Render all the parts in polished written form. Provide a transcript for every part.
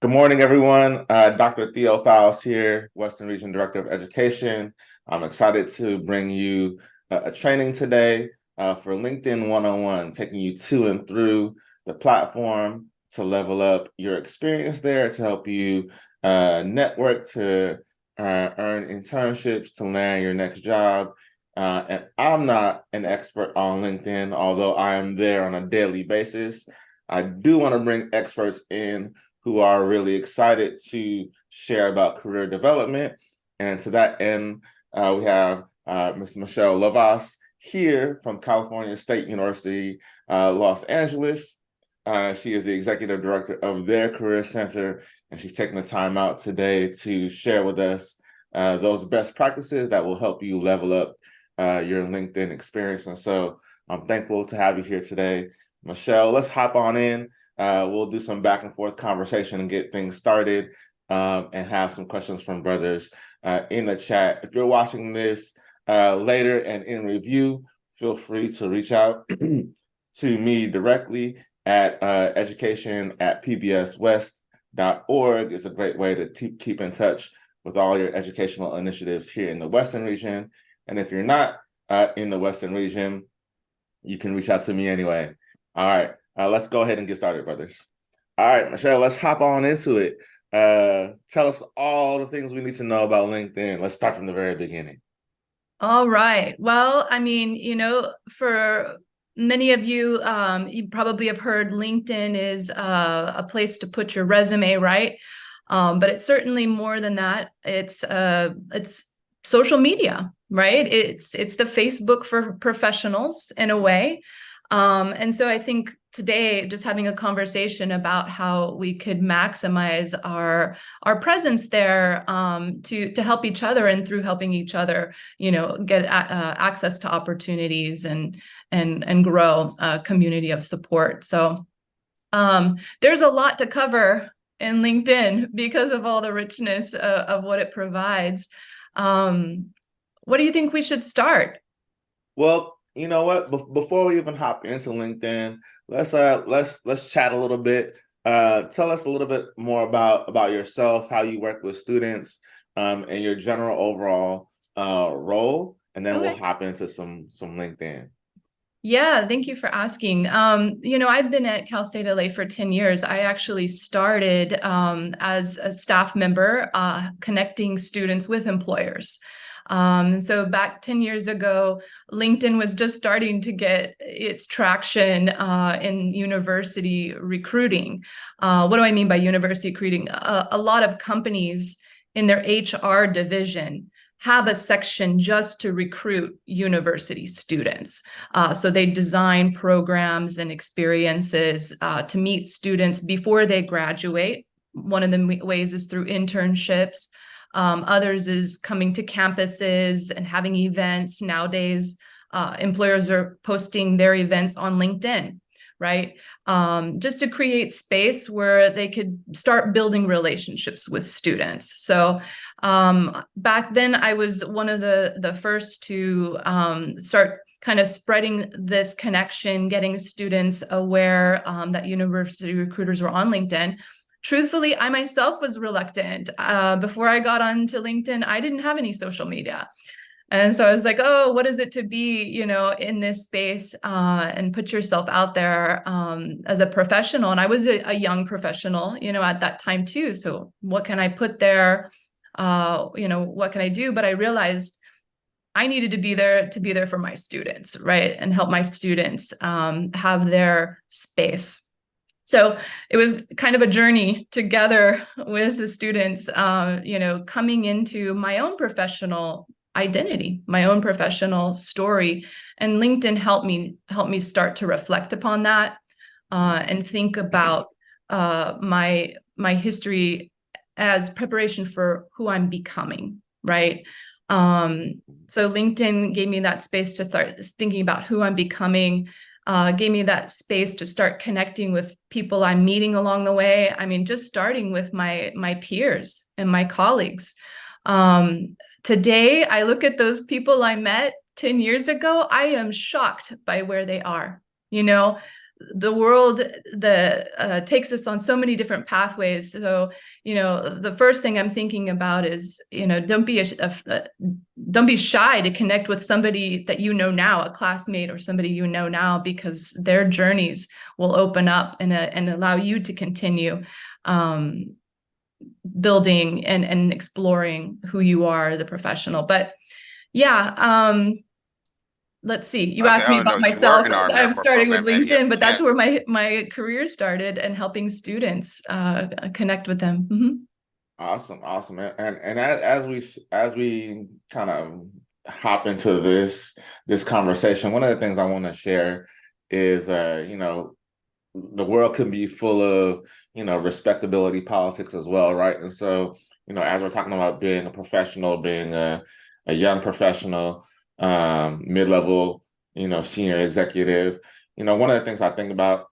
Good morning, everyone. Dr. Theo Fowles here, Western Region Director of Education. I'm excited to bring you a training today for LinkedIn 101, taking you to and through the platform to level up your experience there, to help you network, to earn internships, to land your next job. And I'm not an expert on LinkedIn, although I am there on a daily basis. I do want to bring experts in who are really excited to share about career development. And to that end, we have Ms. Michelle Lavas here from California State University, Los Angeles. She is the executive director of their career center, and she's taking the time out today to share with us those best practices that will help you level up your LinkedIn experience. And so I'm thankful to have you here today. Michelle, let's hop on in. We'll do some back and forth conversation and get things started, and have some questions from brothers in the chat. If you're watching this later and in review, feel free to reach out to me directly at education@pbswest.org. It's a great way to keep in touch with all your educational initiatives here in the Western region. And if you're not in the Western region, you can reach out to me anyway. All right. Let's go ahead and get started, brothers. All right, Michelle, let's hop on into it. Tell us all the things we need to know about LinkedIn. Let's start from the very beginning. All right. Well, for many of you, you probably have heard LinkedIn is a place to put your resume, right? But it's certainly more than that. It's social media, right? It's the Facebook for professionals in a way. And so I think today, just having a conversation about how we could maximize our presence there, to help each other, and through helping each other, get access to opportunities and grow a community of support. So there's a lot to cover in LinkedIn because of all the richness of what it provides. What do you think we should start? Well, you know what? Before we even hop into LinkedIn, let's chat a little bit. Tell us a little bit more about yourself, how you work with students, and your general overall role, and then we'll Okay. hop into some LinkedIn. Yeah, thank you for asking. I've been at Cal State LA for 10 years. I actually started as a staff member, connecting students with employers. So back 10 years ago, LinkedIn was just starting to get its traction in university recruiting. What do I mean by university recruiting? A lot of companies in their HR division have a section just to recruit university students. So they design programs and experiences to meet students before they graduate. One of the ways is through internships. Others is coming to campuses and having events. Nowadays, employers are posting their events on LinkedIn, right? Just to create space where they could start building relationships with students. So back then, I was one of the first to start kind of spreading this connection, getting students aware that university recruiters were on LinkedIn. Truthfully, I myself was reluctant. Before I got onto LinkedIn, I didn't have any social media. And so I was like, oh, what is it to be, in this space, and put yourself out there as a professional? And I was a young professional, at that time too. So what can I put there? What can I do? But I realized I needed to be there for my students, right? And help my students have their space. So it was kind of a journey together with the students, coming into my own professional identity, my own professional story. And LinkedIn helped me start to reflect upon that, and think about my history as preparation for who I'm becoming, right? So LinkedIn gave me that space to start thinking about who I'm becoming, gave me that space to start connecting with people I'm meeting along the way. I mean, just starting with my peers and my colleagues. Today, I look at those people I met 10 years ago, I am shocked by where they are. the world that takes us on so many different pathways. So, the first thing I'm thinking about is, don't be shy to connect with somebody that you know now, a classmate or somebody you know now, because their journeys will open up and allow you to continue um, building and exploring who you are as a professional. But yeah, let's see. You I say, asked me oh about no, you were myself. in our I'm network starting with program, and yeah, LinkedIn, but yeah. that's where my career started, and helping students connect with them. Awesome, awesome. And as we kind of hop into this conversation, one of the things I want to share is the world can be full of, respectability politics as well, right? And so, as we're talking about being a professional, being a young professional, mid-level, senior executive, one of the things I think about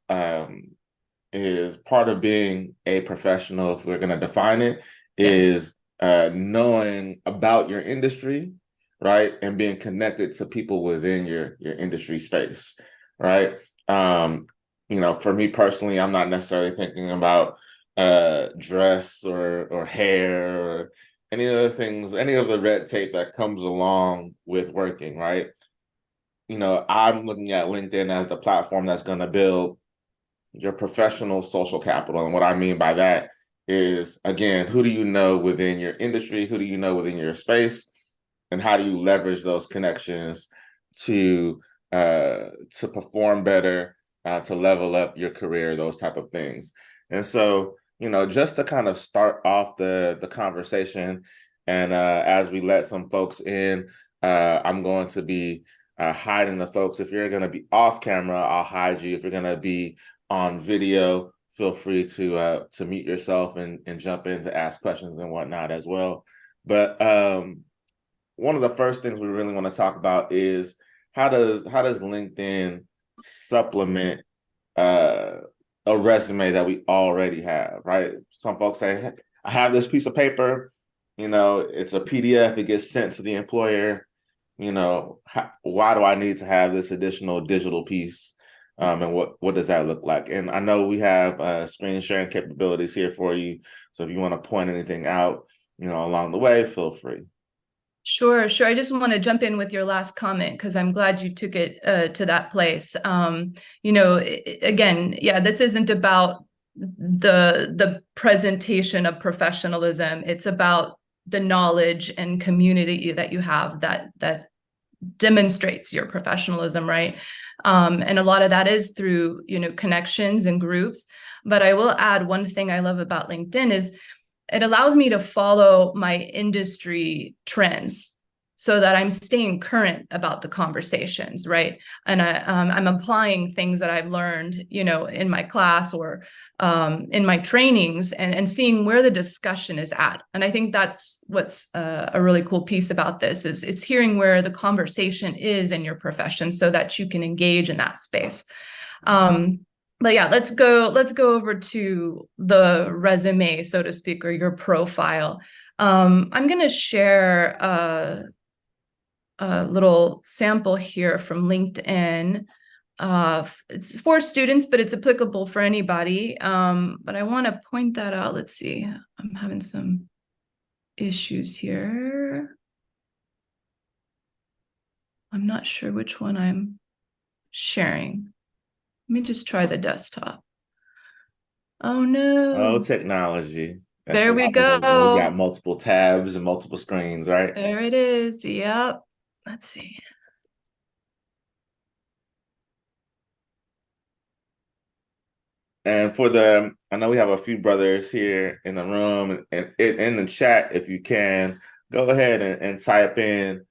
is part of being a professional, if we're going to define it, Yeah. is knowing about your industry, right? And being connected to people within your industry space, right? Um, for me personally, I'm not necessarily thinking about dress or hair or any of the things, any of the red tape that comes along with working, right? I'm looking at LinkedIn as the platform that's going to build your professional social capital. And what I mean by that is, again, who do you know within your industry? Who do you know within your space? And how do you leverage those connections to to perform better, to level up your career, those type of things. And so, just to kind of start off the conversation, and as we let some folks in, I'm going to be hiding the folks. If you're going to be off camera, I'll hide you. If you're going to be on video, feel free to mute yourself and jump in to ask questions and whatnot as well. But one of the first things we really want to talk about is how does LinkedIn supplement uh, a resume that we already have, right? Some folks say, "Heck, I have this piece of paper, it's a PDF, it gets sent to the employer. Why do I need to have this additional digital piece? And what does that look like?" And I know we have screen sharing capabilities here for you. So if you want to point anything out, along the way, feel free. Sure, sure. I just want to jump in with your last comment because I'm glad you took it to that place. Again, yeah, this isn't about the presentation of professionalism. It's about the knowledge and community that you have that demonstrates your professionalism, right? And a lot of that is through, connections and groups. But I will add, one thing I love about LinkedIn is it allows me to follow my industry trends so that I'm staying current about the conversations, right? And I'm applying things that I've learned, in my class or in my trainings, and seeing where the discussion is at. And I think that's what's a really cool piece about this is hearing where the conversation is in your profession so that you can engage in that space. But yeah, let's go over to the resume, so to speak, or your profile. I'm going to share a little sample here from LinkedIn. It's for students, but it's applicable for anybody. But I want to point that out. Let's see. I'm having some issues here. I'm not sure which one I'm sharing. Let me just try the desktop. Oh Oh, no. technology. That's There what we happens when we got go. multiple tabs and multiple screens, right? There it is. Yep. Let's see. And I know we have a few brothers here in the room and in the chat. If you can, go ahead and type in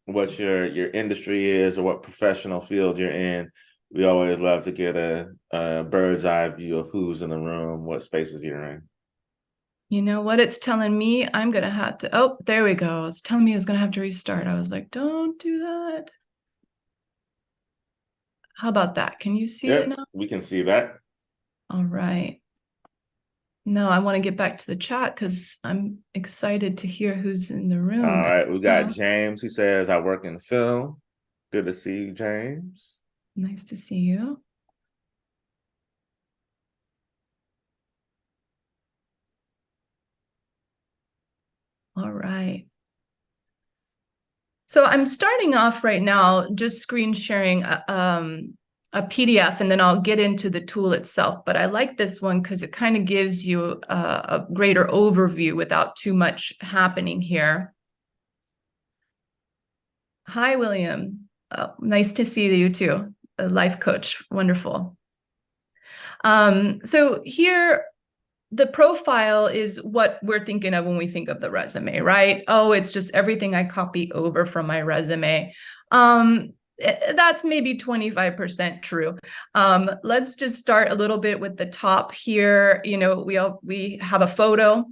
what your industry is or what professional field you're in. We always love to get a bird's eye view of who's in the room, what spaces you're in. You know what it's telling me? I'm going to have to. Oh, there we go. It's telling me I was going to have to restart. I was like, don't do that. How about that? Can you see it Yep, now? we can see that. All right. No, I want to get back to the chat because I'm excited to hear who's in the All room as right, we got well. James. He says, "I work in film." Good to see you, James. Nice to see you. All right. So I'm starting off right now, just screen sharing a PDF, and then I'll get into the tool itself. But I like this one because it kind of gives you a greater overview without too much happening here. Hi, William. Oh, nice to see you too. A life coach. Wonderful. So here, the profile is what we're thinking of when we think of the resume, right? Oh, it's just everything I copy over from my resume. That's maybe 25% true. Let's just start a little bit with the top here. You know, we have a photo,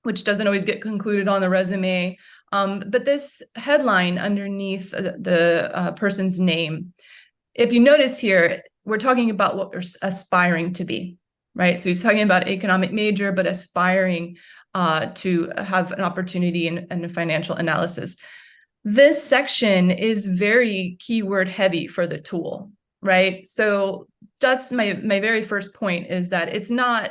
which doesn't always get included on the resume. But this headline underneath the person's name, if you notice here, we're talking about what we're aspiring to be, right? So he's talking about economic major, but aspiring to have an opportunity in financial analysis. This section is very keyword heavy for the tool, right? So that's my very first point, is that it's not,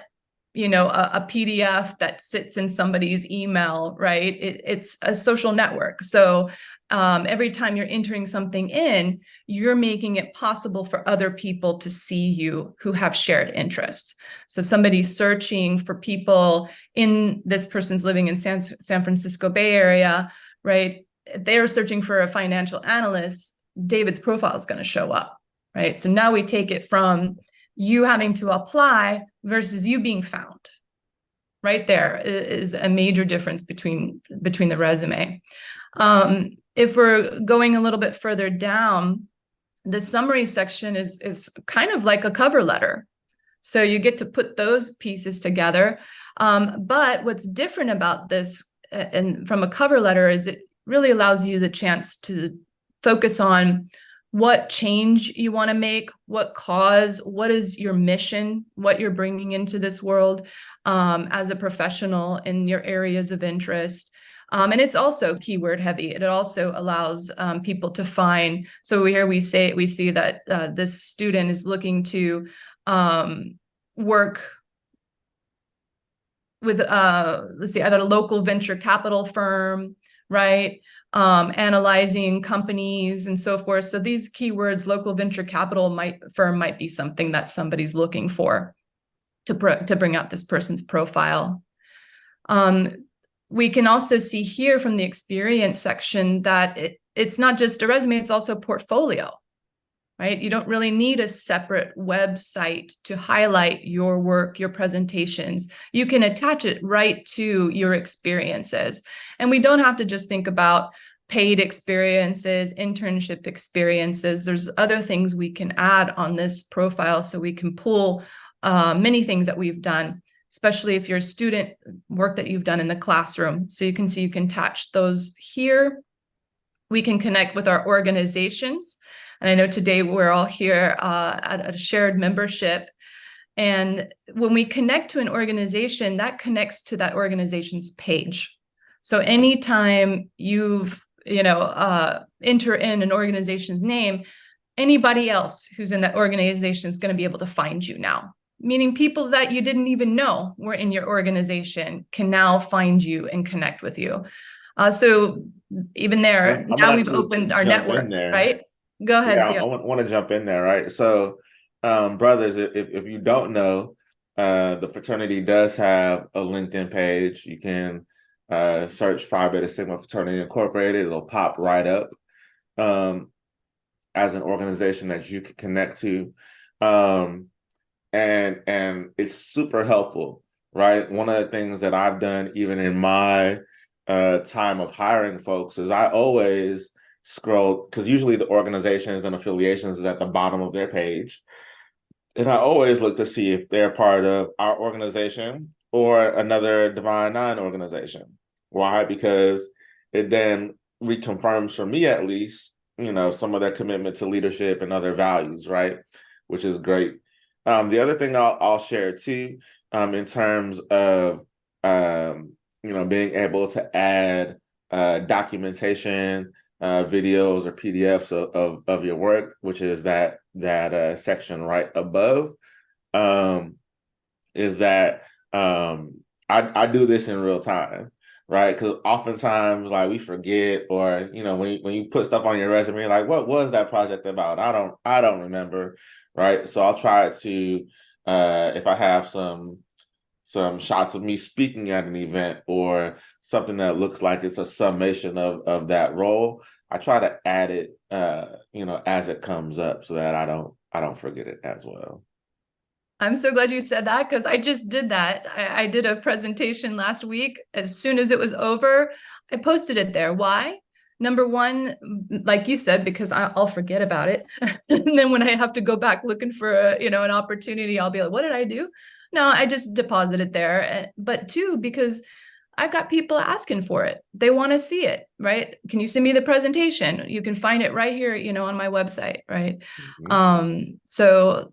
you know, a PDF that sits in somebody's email, right? It's a social network. So every time you're entering something in, you're making it possible for other people to see you who have shared interests. So somebody's searching for people in this person's living in San Francisco Bay Area, right? If they are searching for a financial analyst, David's profile is going to show up, right? So now we take it from you having to apply versus you being found. Right there is a major difference between the resume. If we're going a little bit further down, the summary section is kind of like a cover letter. So you get to put those pieces together. But what's different about this and from a cover letter is it really allows you the chance to focus on what change you want to make, what cause, what is your mission, what you're bringing into this world as a professional in your areas of interest. And it's also keyword heavy. It also allows people to find. So here we see that this student is looking to work with, let's see, at a local venture capital firm, right? Analyzing companies and so forth. So these keywords, local venture capital firm might be something that somebody's looking for to bring out this person's profile. We can also see here from the experience section that it's not just a resume, it's also a portfolio, right? You don't really need a separate website to highlight your work, your presentations. You can attach it right to your experiences. And we don't have to just think about paid experiences, internship experiences. There's other things we can add on this profile, so we can pull many things that we've done, especially if you're a student, work that you've done in the classroom. So you can see you can attach those here. We can connect with our organizations. And I know today we're all here at a shared membership. And when we connect to an organization, that connects to that organization's page. So anytime you've, enter in an organization's name, anybody else who's in that organization is going to be able to find you now. Meaning people that you didn't even know were in your organization can now find you and connect with you. So even there, now we've opened our network, right? Go ahead, Yeah, Theo. I want to jump in there, right? So, brothers, if you don't know, the fraternity does have a LinkedIn page. You can search Phi Beta Sigma Fraternity Incorporated. It'll pop right up as an organization that you can connect to. And it's super helpful, right? One of the things that I've done even in my time of hiring folks is I always scroll, because usually the organizations and affiliations is at the bottom of their page. And I always look to see if they're part of our organization or another Divine Nine organization. Why? Because it then reconfirms, for me at least, some of their commitment to leadership and other values, right? Which is great. The other thing I'll share too, in terms of being able to add documentation, videos or PDFs of your work, which is that section right above, is that I do this in real time. right? Because oftentimes, like, we forget, or when you put stuff on your resume, like, what was that project about? I don't remember, right? So I'll try to, if I have some shots of me speaking at an event or something that looks like it's a summation of that role, I try to add it, as it comes up, so that I don't forget it as well. I'm so glad you said that because I just did that. I did a presentation last week. As soon as it was over, I posted it there. Why? Number one, like you said, because I'll forget about it. And then when I have to go back looking for an opportunity, I'll be like, what did I do? No, I just deposit it there. But two, because I've got people asking for it. They want to see it, right? Can you send me the presentation? You can find it right here, on my website, right? Mhm. So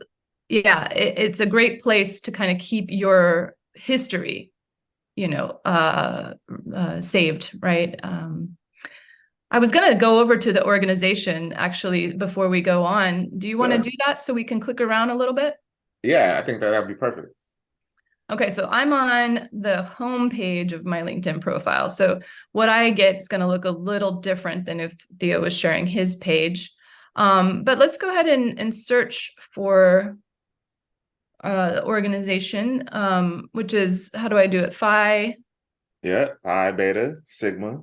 yeah, it's a great place to kind of keep your history, saved, right? I was going to go over to the organization actually before we go on. Do you want to Sure. do that so we can click around a little bit? Yeah, I think that'd be perfect. Okay, so I'm on the home page of my LinkedIn profile. So what I get is going to look a little different than if Theo was sharing his page. But let's go ahead and search for organization, which is, how do I do it? Phi. Yeah, Pi Beta Sigma.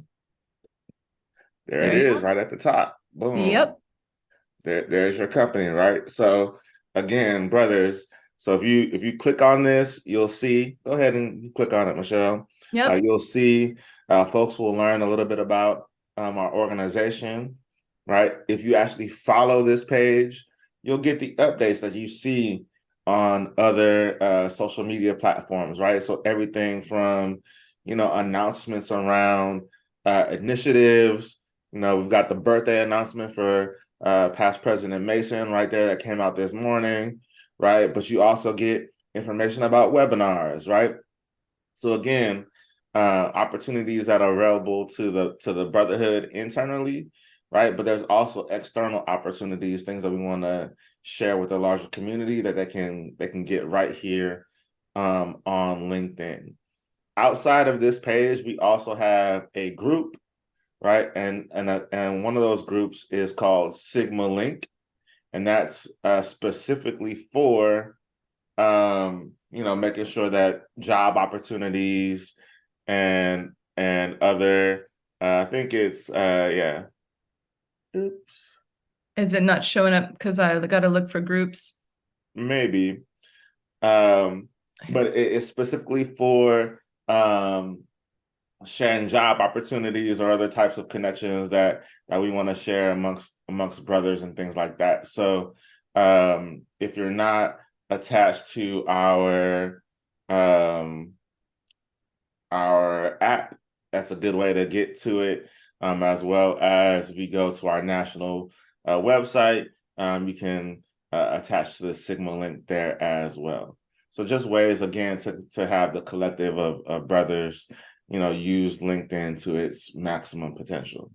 There it There you is, go. right at the top. Boom. Yep. There's your company, right? So again, brothers, so if you click on this, you'll see, go ahead and click on it, Michelle. Yep. You'll see folks will learn a little bit about our organization, right? If you actually follow this page, you'll get the updates that you see on other social media platforms, right? So everything from, announcements around initiatives. We've got the birthday announcement for past President Mason right there that came out this morning, right? But you also get information about webinars, right? So again, opportunities that are available to the brotherhood internally, right? But there's also external opportunities, things that we want to share with the larger community that they can get right here on LinkedIn. Outside of this page, we also have a group, right? And one of those groups is called Sigma Link, and that's specifically for making sure that job opportunities and other I think it's yeah. Oops. Is it not showing up because I got to look for groups? Maybe. Um, but it's specifically for sharing job opportunities or other types of connections that we want to share amongst brothers and things like that. So if you're not attached to um, our app, that's a good way to get to it. As well as we go to our national website, you can attach to the Sigma link there as well. So just ways again to have the collective of brothers, use LinkedIn to its maximum potential.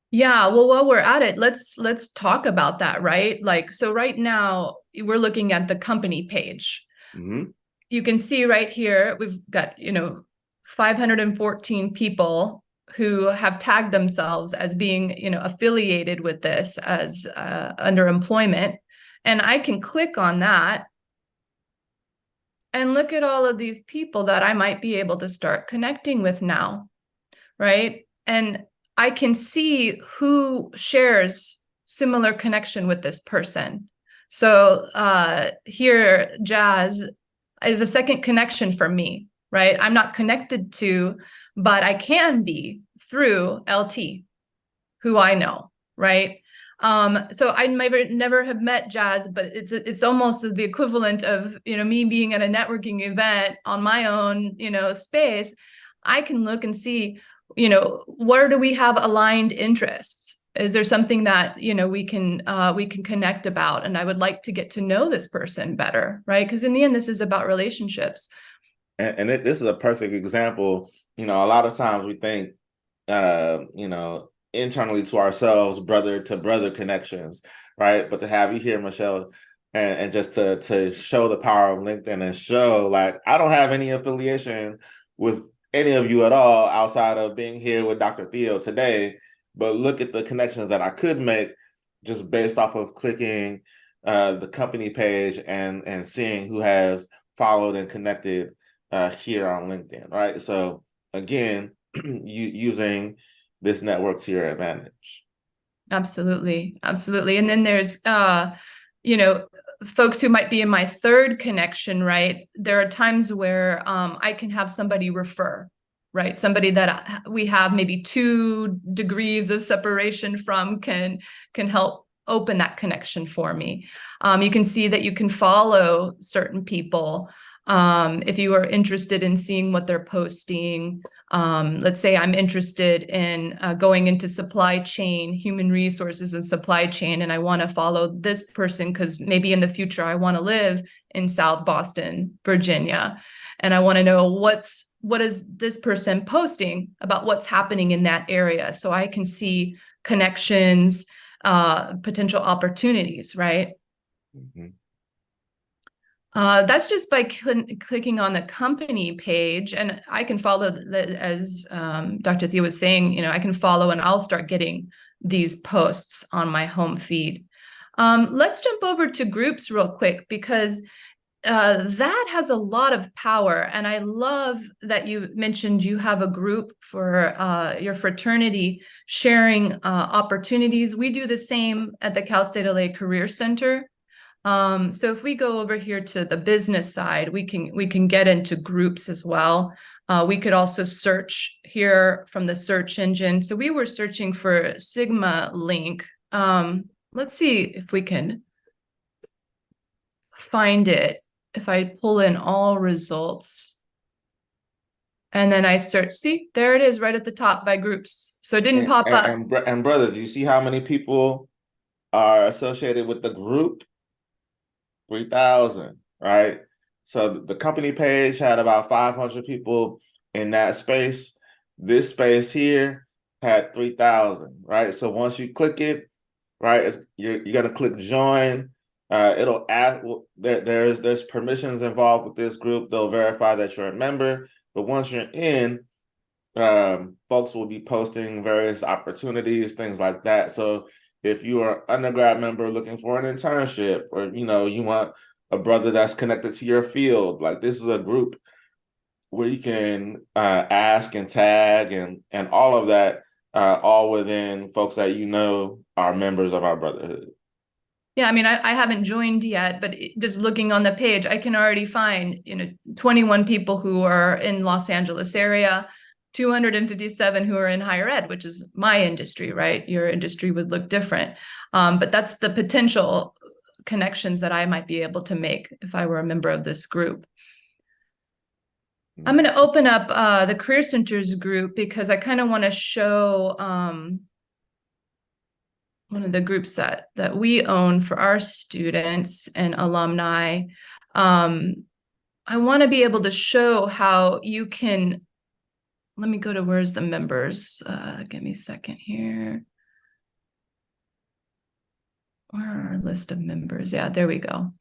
Yeah, well, while we're at it, let's talk about that, right? Like, so right now we're looking at the company page. Mm-hmm. You can see right here we've got 514 people who have tagged themselves as being affiliated with this as under employment, and I can click on that and look at all of these people that I might be able to start connecting with now, right? And I can see who shares similar connection with this person. So here, Jazz is a second connection for me, right? I'm not connected to, but I can be through LT, who I know, right? So I never have met Jazz, but it's almost the equivalent of me being at a networking event on my own space. I can look and see where do we have aligned interests? Is there something that we can connect about? And I would like to get to know this person better, right? Because in the end, this is about relationships. This is a perfect example. A lot of times we think, internally to ourselves, brother to brother connections, right? But to have you here, Michelle, and just to show the power of LinkedIn and show, like, I don't have any affiliation with any of you at all outside of being here with Dr. Theo today, but look at the connections that I could make just based off of clicking the company page and seeing who has followed and connected here on LinkedIn, right? So again, using this network to your advantage. Absolutely. Absolutely. And then there's, you know, folks who might be in my third connection, right? There are times where I can have somebody refer, right? Somebody that we have maybe 2 degrees of separation from can help open that connection for me. You can see that you can follow certain people if you are interested in seeing what they're posting. Let's say I'm interested in going into supply chain, human resources and supply chain, and I want to follow this person because maybe in the future I want to live in South Boston, Virginia, and I want to know what is this person posting about what's happening in that area, so I can see connections, potential opportunities, right? Mm-hmm. That's just by clicking on the company page, and I can follow as Dr. Theo was saying, you know, I can follow and I'll start getting these posts on my home feed. Let's jump over to groups real quick because that has a lot of power. And I love that you mentioned you have a group for your fraternity sharing opportunities. We do the same at the Cal State LA Career Center. So if we go over here to the business side, we can get into groups as well. We could also search here from the search engine. So we were searching for Sigma Link. Let's see if we can find it. If I pull in all results and then I search, see, there it is right at the top by groups. So it didn't pop up. And brothers, you see how many people are associated with the group? 3,000, right? So the company page had about 500 people in that space. This space here had 3,000, right? So once you click it, right, you're gonna click join. It'll ask, there's permissions involved with this group. They'll verify that you're a member, but once you're in, folks will be posting various opportunities, things like that. So if you are an undergrad member looking for an internship, or you want a brother that's connected to your field, like this is a group where you can ask and tag and all of that, all within folks that are members of our brotherhood. Yeah, I mean, I haven't joined yet, but just looking on the page, I can already find 21 people who are in Los Angeles area, 257 who are in higher ed, which is my industry, right? Your industry would look different. But that's the potential connections that I might be able to make if I were a member of this group. I'm going to open up the Career Centers group because I kind of want to show one of the groups that we own for our students and alumni. I want to be able to show how you can, let me go to where's the members. Give me a second here. Where are our list of members? Yeah, there we go.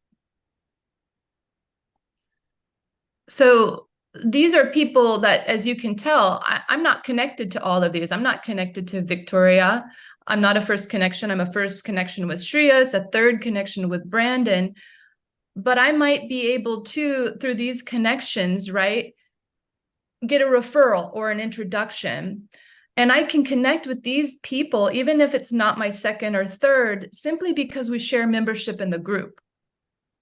So these are people that, as you can tell, I'm not connected to all of these. I'm not connected to Victoria. I'm not a first connection. I'm a first connection with Shreyas, a third connection with Brandon. But I might be able to, through these connections, right, get a referral or an introduction. And I can connect with these people, even if it's not my second or third, simply because we share membership in the group.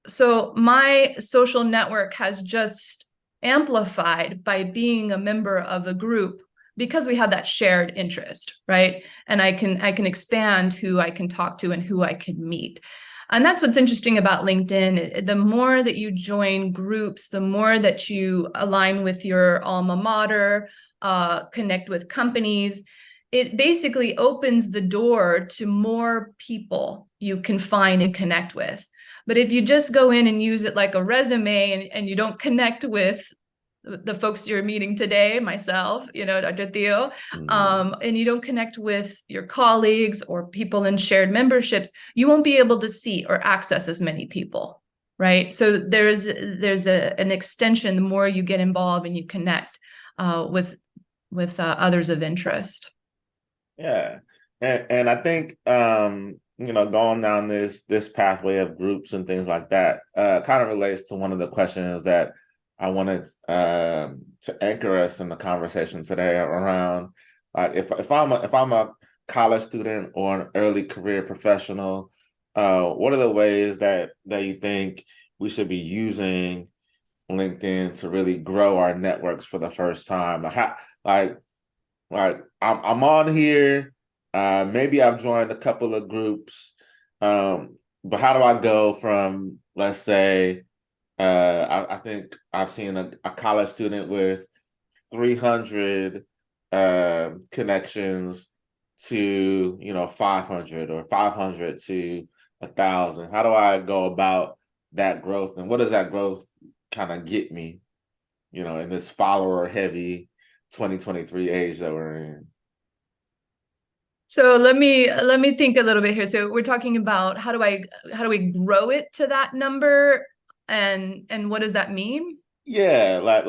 So my social network has just amplified by being a member of a group because we have that shared interest, right? And I can expand who I can talk to and who I can meet. And that's what's interesting about LinkedIn. The more that you join groups, the more that you align with your alma mater, connect with companies, it basically opens the door to more people you can find and connect with. But if you just go in and use it like a resume and you don't connect with the folks you're meeting today, myself, Dr. Theo, and you don't connect with your colleagues or people in shared memberships, you won't be able to see or access as many people, right? So there's an extension the more you get involved and you connect. with others of interest. Yeah. And I think going down this pathway of groups and things like that kind of relates to one of the questions that I wanted to anchor us in the conversation today around if I'm a college student or an early career professional, what are the ways that you think we should be using LinkedIn to really grow our networks for the first time? Like I'm on here. Maybe I've joined a couple of groups. But how do I go from, let's say, I think I've seen a college student with 300 connections to 500, or 500 to 1,000. How do I go about that growth, and what does that growth kind of get me, in this follower heavy 2023 age that we're in? So let me think a little bit here. So we're talking about how do we grow it to that number, and what does that mean? Yeah, Yeah.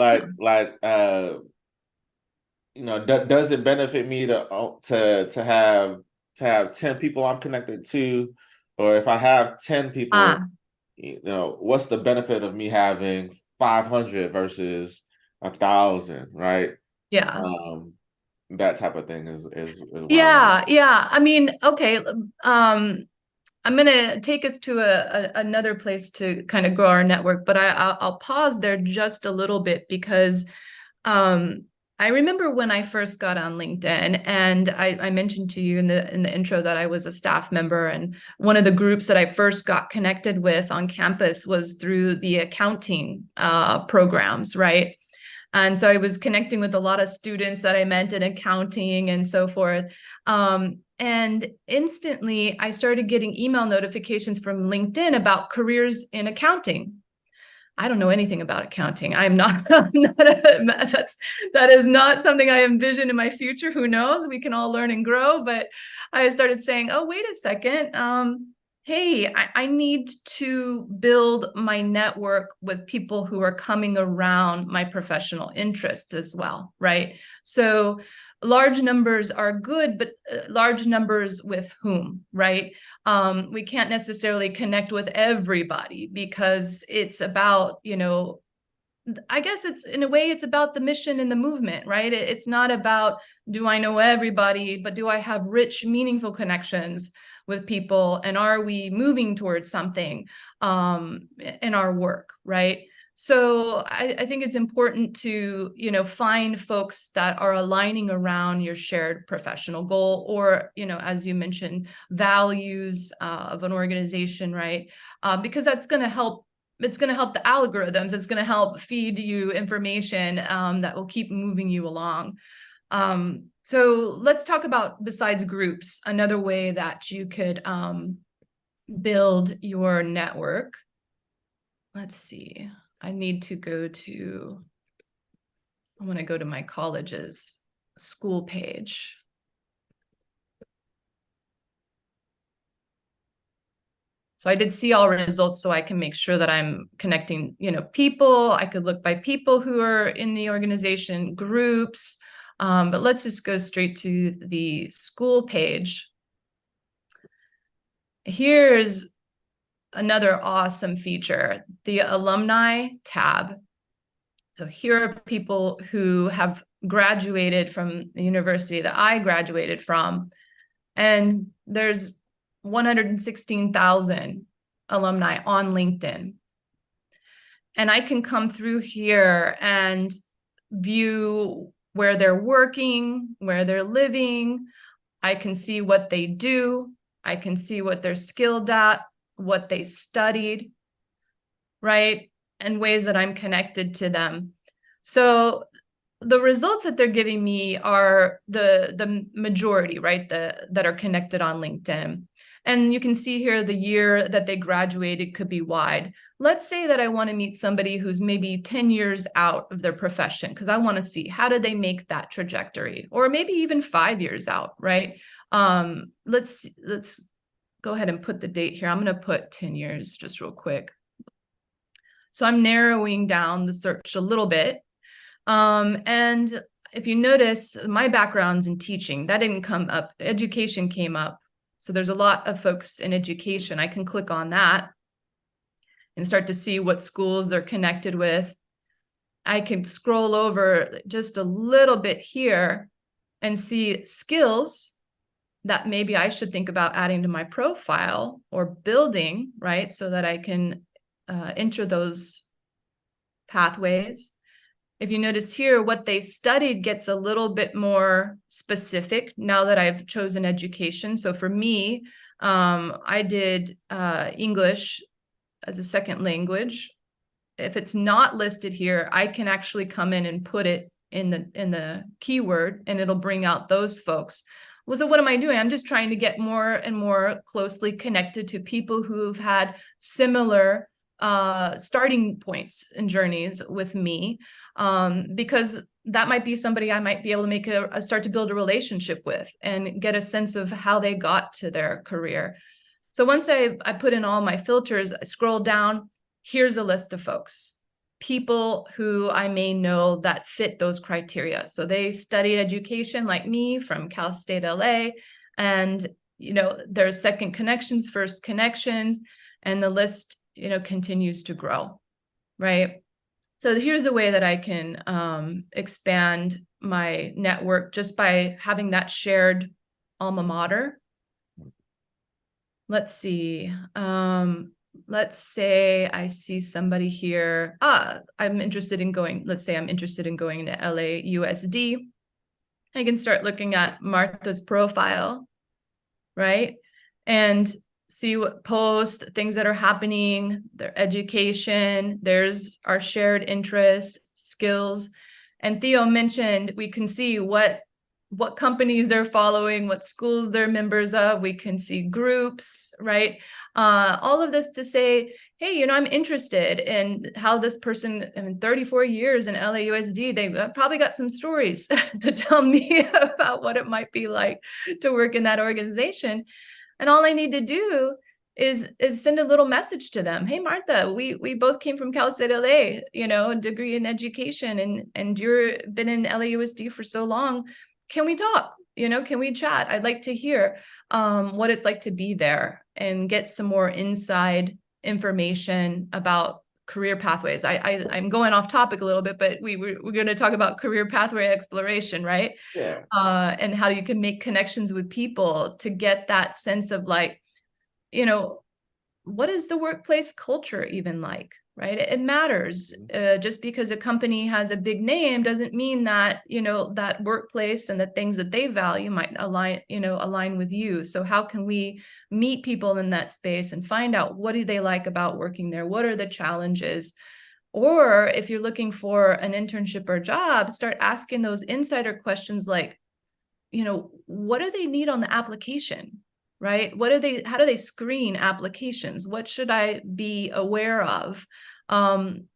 does it benefit me to have 10 people I'm connected to, or if I have 10 people, Ah, what's the benefit of me having 500 versus 1,000, right? yeah. Um, that type of thing is what I want. Yeah, yeah. I mean, okay. I'm gonna take us to another place to kind of grow our network, but I'll pause there just a little bit because um, I remember when I first got on LinkedIn, and I mentioned to you in the intro that I was a staff member, and one of the groups that I first got connected with on campus was through the accounting programs, right? And so I was connecting with a lot of students that I met in accounting and so forth. And instantly, I started getting email notifications from LinkedIn about careers in accounting. I don't know anything about accounting. I'm not, that is not something I envision in my future. Who knows? We can all learn and grow. But I started saying, oh, wait a second. Hey, I need to build my network with people who are coming around my professional interests as well, right? So large numbers are good, but large numbers with whom, right? We can't necessarily connect with everybody because it's about, I guess it's in a way it's about the mission and the movement, right? It's not about do I know everybody, but do I have rich, meaningful connections with people, and are we moving towards something in our work, right? So I think it's important to find folks that are aligning around your shared professional goal, or as you mentioned, values of an organization, right? Because that's going to help. It's going to help the algorithms. It's going to help feed you information that will keep moving you along. So let's talk about, besides groups, another way that you could build your network. Let's see. I want to go to my college's school page. So I did see all results, so I can make sure that I'm connecting, people. I could look by people who are in the organization, groups, but let's just go straight to the school page. Here's another awesome feature, the alumni tab. So here are people who have graduated from the university that I graduated from, and there's 116,000 alumni on LinkedIn. And I can come through here and view where they're working, where they're living. I can see what they do. I can see what they're skilled at, what they studied, right? And ways that I'm connected to them. So the results that they're giving me are the majority, right? That are connected on LinkedIn. And you can see here the year that they graduated could be wide. Let's say that I want to meet somebody who's maybe 10 years out of their profession, because I want to see how did they make that trajectory, or maybe even 5 years out, right? Let's go ahead and put the date here. I'm going to put 10 years just real quick. So I'm narrowing down the search a little bit. And if you notice, my background's in teaching. That didn't come up. Education came up. So there's a lot of folks in education. I can click on that and start to see what schools they're connected with. I can scroll over just a little bit here and see skills that maybe I should think about adding to my profile or building, right? So that I can enter those pathways. If you notice here, what they studied gets a little bit more specific now that I've chosen education. So for me, I did English as a second language. If it's not listed here, I can actually come in and put it in the keyword, and it'll bring out those folks. Well, so what am I doing? I'm just trying to get more and more closely connected to people who've had similar starting points and journeys with me, because that might be somebody I might be able to make a start to build a relationship with and get a sense of how they got to their career. So once I put in all my filters, I scroll down, here's a list of folks, people who I may know that fit those criteria. So they studied education like me from Cal State LA, and there's second connections, first connections, and the list continues to grow, right? So here's a way that I can expand my network just by having that shared alma mater. Let's see. Let's say I see somebody here. I'm interested in going, let's say I'm interested in going to LAUSD. I can start looking at Martha's profile, right? And see what posts, things that are happening, their education, there's our shared interests, skills. And Theo mentioned we can see what companies they're following, what schools they're members of. We can see groups, right? All of this to say, hey, I'm interested in how this person, 34 years in LAUSD, they probably got some stories to tell me about what it might be like to work in that organization. And all I need to do is send a little message to them. Hey, Martha, we both came from Cal State LA, a degree in education, and you've been in LAUSD for so long. Can we talk? Can we chat? I'd like to hear what it's like to be there and get some more inside information about career pathways. I'm going off topic a little bit, but we're going to talk about career pathway exploration, right? Yeah. And how you can make connections with people to get that sense of like, what is the workplace culture even like, right? It matters. Just because a company has a big name doesn't mean that, that workplace and the things that they value might align with you. So how can we meet people in that space and find out what do they like about working there? What are the challenges? Or if you're looking for an internship or job, start asking those insider questions like, what do they need on the application? Right? How do they screen applications? What should I be aware of?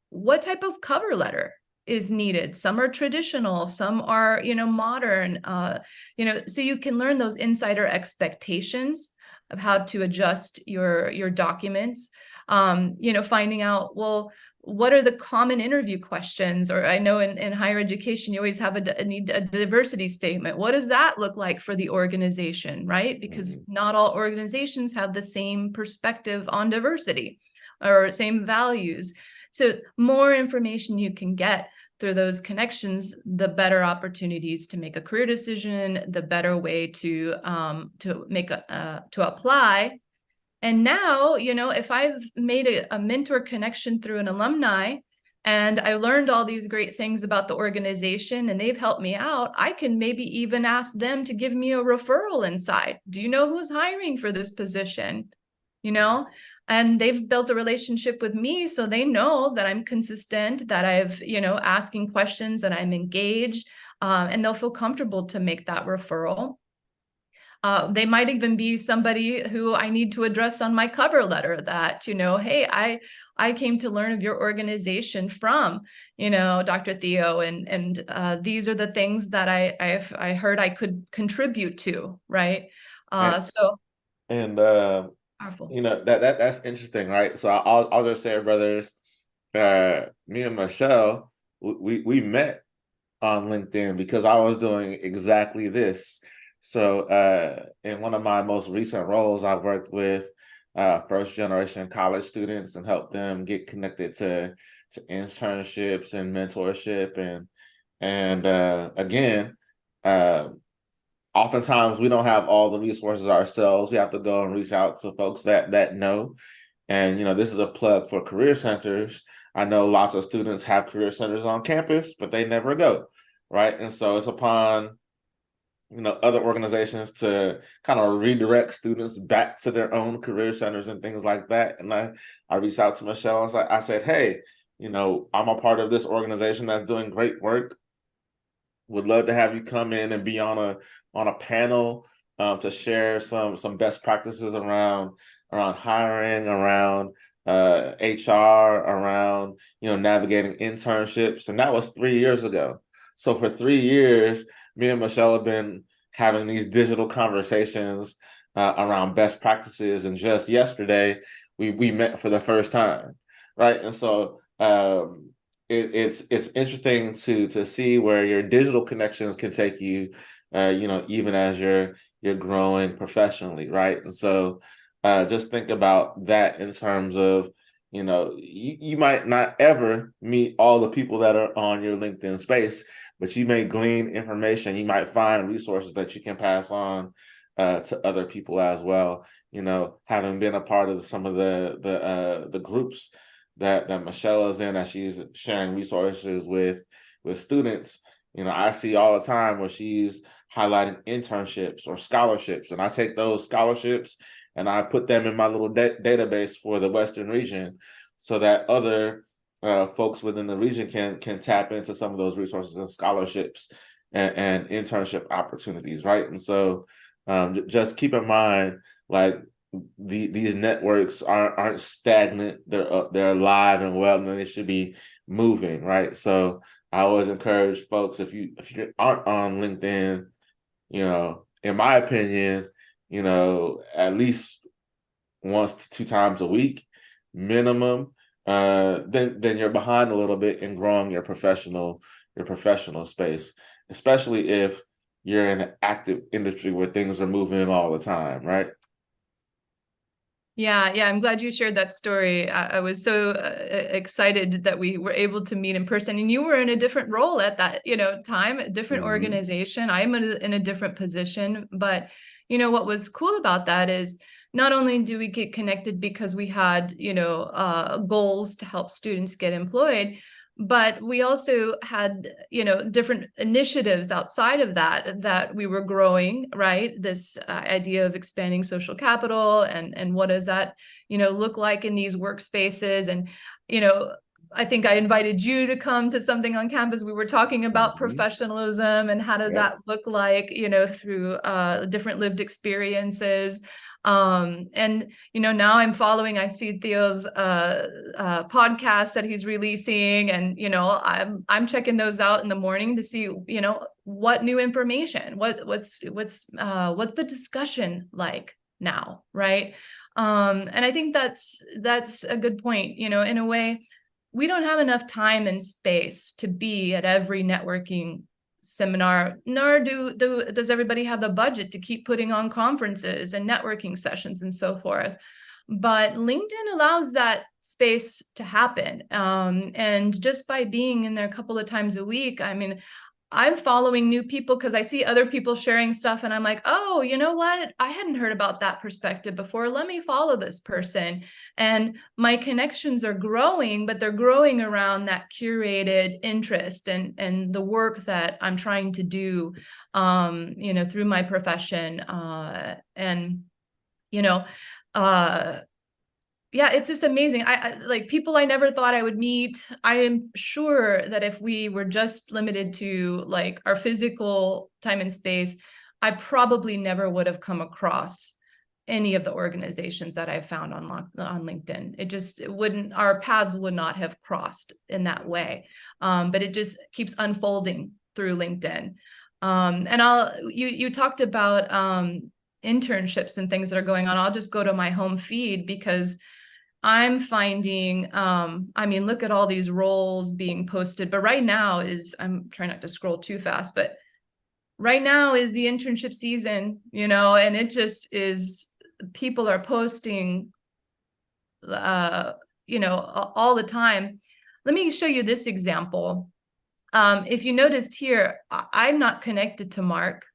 What type of cover letter is needed? Some are traditional, some are, modern, so you can learn those insider expectations of how to adjust your documents, finding out, well, what are the common interview questions? Or I know in higher education, you always have need a diversity statement. What does that look like for the organization, right? Because not all organizations have the same perspective on diversity or same values. So more information you can get through those connections, the better opportunities to make a career decision, the better way to apply. And now, if I've made a mentor connection through an alumni and I learned all these great things about the organization and they've helped me out, I can maybe even ask them to give me a referral inside. Do you know who's hiring for this position? And they've built a relationship with me, so they know that I'm consistent, that I've, asking questions, that I'm engaged, and they'll feel comfortable to make that referral. They might even be somebody who I need to address on my cover letter that, hey, I came to learn of your organization from, Dr. Theo, and these are the things that I heard I could contribute to, right? So powerful. That's interesting, right? So I'll just say, brothers, me and Michelle, we met on LinkedIn because I was doing exactly this. So in one of my most recent roles, I've worked with first generation college students and helped them get connected to internships and mentorship and again, uh, oftentimes we don't have all the resources ourselves. We have to go and reach out to folks that know. And this is a plug for career centers. I know lots of students have career centers on campus, but they never go, right? And so it's upon other organizations to kind of redirect students back to their own career centers and things like that. And I reached out to Michelle and I said, hey, I'm a part of this organization that's doing great work. Would love to have you come in and be on a panel to share some best practices around hiring, around HR, around navigating internships, and that was 3 years ago. So for 3 years, me and Michelle have been having these digital conversations around best practices, and just yesterday we met for the first time, right? And so it's interesting to see where your digital connections can take you, even as you're growing professionally, right? And so just think about that in terms of, you might not ever meet all the people that are on your LinkedIn space, but you may glean information. You might find resources that you can pass on to other people as well. Having been a part of some of the groups that Michelle is in, as she's sharing resources with students. I see all the time where she's highlighting internships or scholarships, and I take those scholarships and I put them in my little database for the Western region, so that other folks within the region can tap into some of those resources and scholarships and internship opportunities, right? And so just keep in mind, like, these networks aren't stagnant. They're alive and well, and they should be moving, right? So I always encourage folks, if you aren't on LinkedIn, in my opinion, at least once to two times a week minimum, then you're behind a little bit in growing your professional space, especially if you're in an active industry where things are moving all the time, right? Yeah, I'm glad you shared that story. I was so excited that we were able to meet in person, and you were in a different role at that, time, a different organization. I'm in a different position, but what was cool about that is not only do we get connected because we had, goals to help students get employed, but we also had, different initiatives outside of that we were growing, right? This idea of expanding social capital and what does that, look like in these workspaces. And, I think I invited you to come to something on campus. We were talking about professionalism and how does that look like, through different lived experiences. And now I'm following, I see Theo's podcast that he's releasing, and I'm checking those out in the morning to see what new information, what's the discussion like now, right? And I think that's a good point. In a way, we don't have enough time and space to be at every networking seminar, nor does everybody have the budget to keep putting on conferences and networking sessions and so forth. But LinkedIn allows that space to happen. And just by being in there a couple of times a week, I mean, I'm following new people because I see other people sharing stuff and I'm like, oh, you know what? I hadn't heard about that perspective before. Let me follow this person. And my connections are growing, but they're growing around that curated interest and the work that I'm trying to do, through my profession. And, yeah, it's just amazing. I like people I never thought I would meet. I am sure that if we were just limited to like our physical time and space, I probably never would have come across any of the organizations that I found on LinkedIn. It wouldn't, our paths would not have crossed in that way. But it just keeps unfolding through LinkedIn. And you talked about internships and things that are going on. I'll just go to my home feed because I'm finding, I mean, look at all these roles being posted, but right now I'm trying not to scroll too fast, but right now is the internship season, and it just is, people are posting, uh, all the time. Let me show you this example. If you noticed here, I'm not connected to Mark.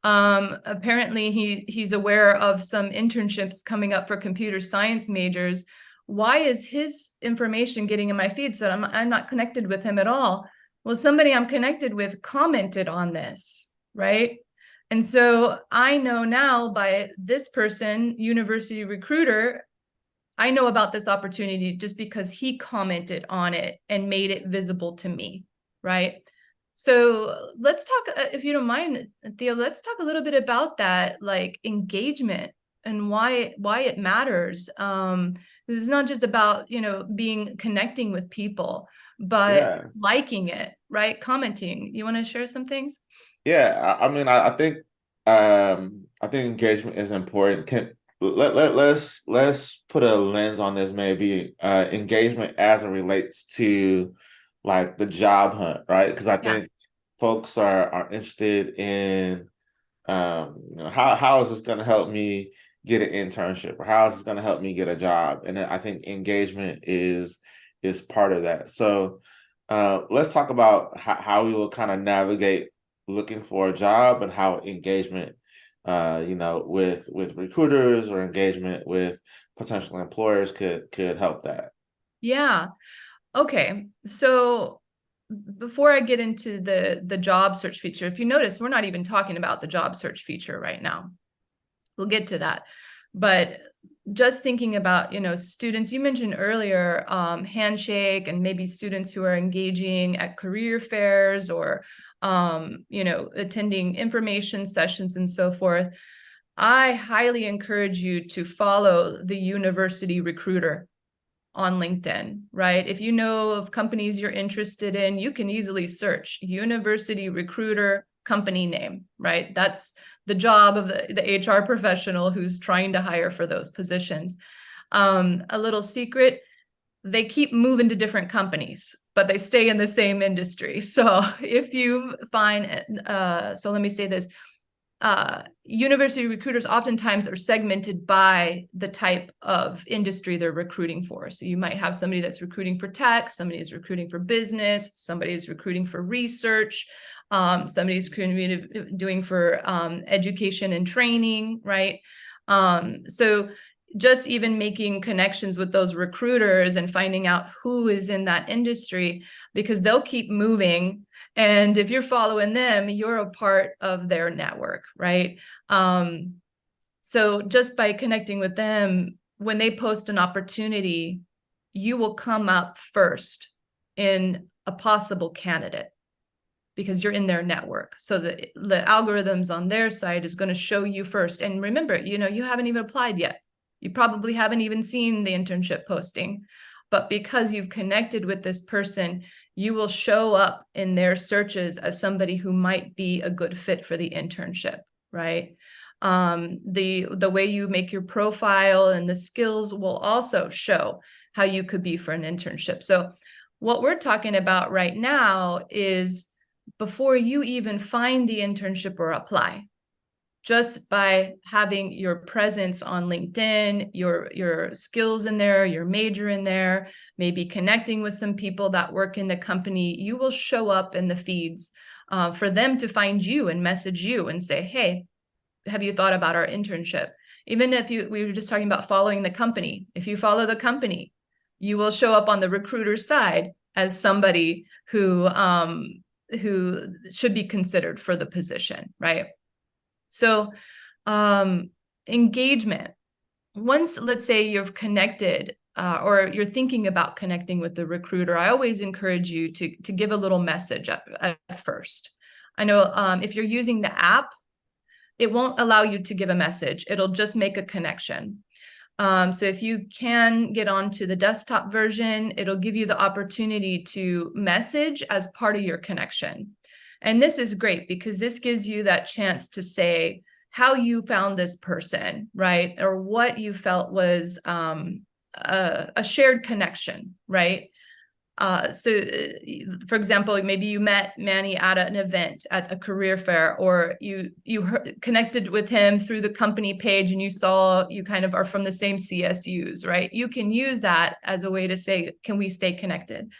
Apparently he's aware of some internships coming up for computer science majors. Why is his information getting in my feed? So I'm not connected with him at all. Well, somebody I'm connected with commented on this, right? And so I know now by this person, university recruiter, I know about this opportunity just because he commented on it and made it visible to me, right? So let's talk, if you don't mind, Theo, let's talk a little bit about that, like engagement and why it matters. This is not just about, being connecting with people, but Yeah. liking it, right? Commenting. You want to share some things? Yeah, I mean, I think engagement is important. Let's put a lens on this, maybe engagement as it relates to like the job hunt, right? Because I Yeah. think folks are interested in how is this going to help me get an internship, or how is this going to help me get a job? And I think engagement is part of that. So let's talk about how we will kind of navigate looking for a job, and how engagement, with recruiters or engagement with potential employers could help that. Yeah. Okay. So before I get into the job search feature, if you notice, we're not even talking about the job search feature right now. We'll get to that. But just thinking about, students, you mentioned earlier, Handshake, and maybe students who are engaging at career fairs or, attending information sessions and so forth. I highly encourage you to follow the university recruiter on LinkedIn, right? If you know of companies you're interested in, you can easily search university recruiter company name, right? That's the job of the HR professional who's trying to hire for those positions. A little secret, they keep moving to different companies, but they stay in the same industry. So if you find, so let me say this, university recruiters oftentimes are segmented by the type of industry they're recruiting for. So you might have somebody that's recruiting for tech, somebody is recruiting for business, somebody is recruiting for research, somebody's doing for education and training, right? So just even making connections with those recruiters and finding out who is in that industry, because they'll keep moving. And if you're following them, you're a part of their network, right? So just by connecting with them, when they post an opportunity, you will come up first in a possible candidate because you're in their network. So the algorithms on their side is going to show you first. And remember, you haven't even applied yet. You probably haven't even seen the internship posting, but because you've connected with this person, you will show up in their searches as somebody who might be a good fit for the internship, right? The way you make your profile and the skills will also show how you could be for an internship. So what we're talking about right now is before you even find the internship or apply, just by having your presence on LinkedIn, your skills in there, your major in there, maybe connecting with some people that work in the company, you will show up in the feeds for them to find you and message you and say, hey, have you thought about our internship? Even if we were just talking about following the company. If you follow the company, you will show up on the recruiter side as somebody who should be considered for the position, right? So engagement, once, let's say you've connected or you're thinking about connecting with the recruiter, I always encourage you to give a little message at first. I know if you're using the app, it won't allow you to give a message. It'll just make a connection. So if you can get onto the desktop version, it'll give you the opportunity to message as part of your connection. And this is great because this gives you that chance to say how you found this person, right? Or what you felt was a shared connection, right? For example, maybe you met Manny at an event, at a career fair, or you connected with him through the company page, and you saw you kind of are from the same CSUs, right? You can use that as a way to say, can we stay connected?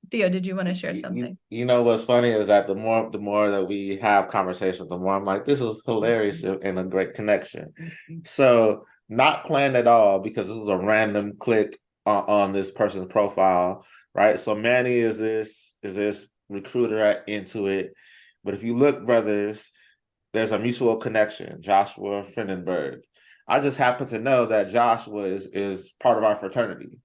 Theo, did you want to share something? You know what's funny is that the more that we have conversations, the more I'm like, this is hilarious and a great connection. So not planned at all, because this is a random click on this person's profile, right? So Manny is this recruiter at Intuit, but if you look, brothers, there's a mutual connection, Joshua Frendenberg. I just happen to know that Joshua is part of our fraternity,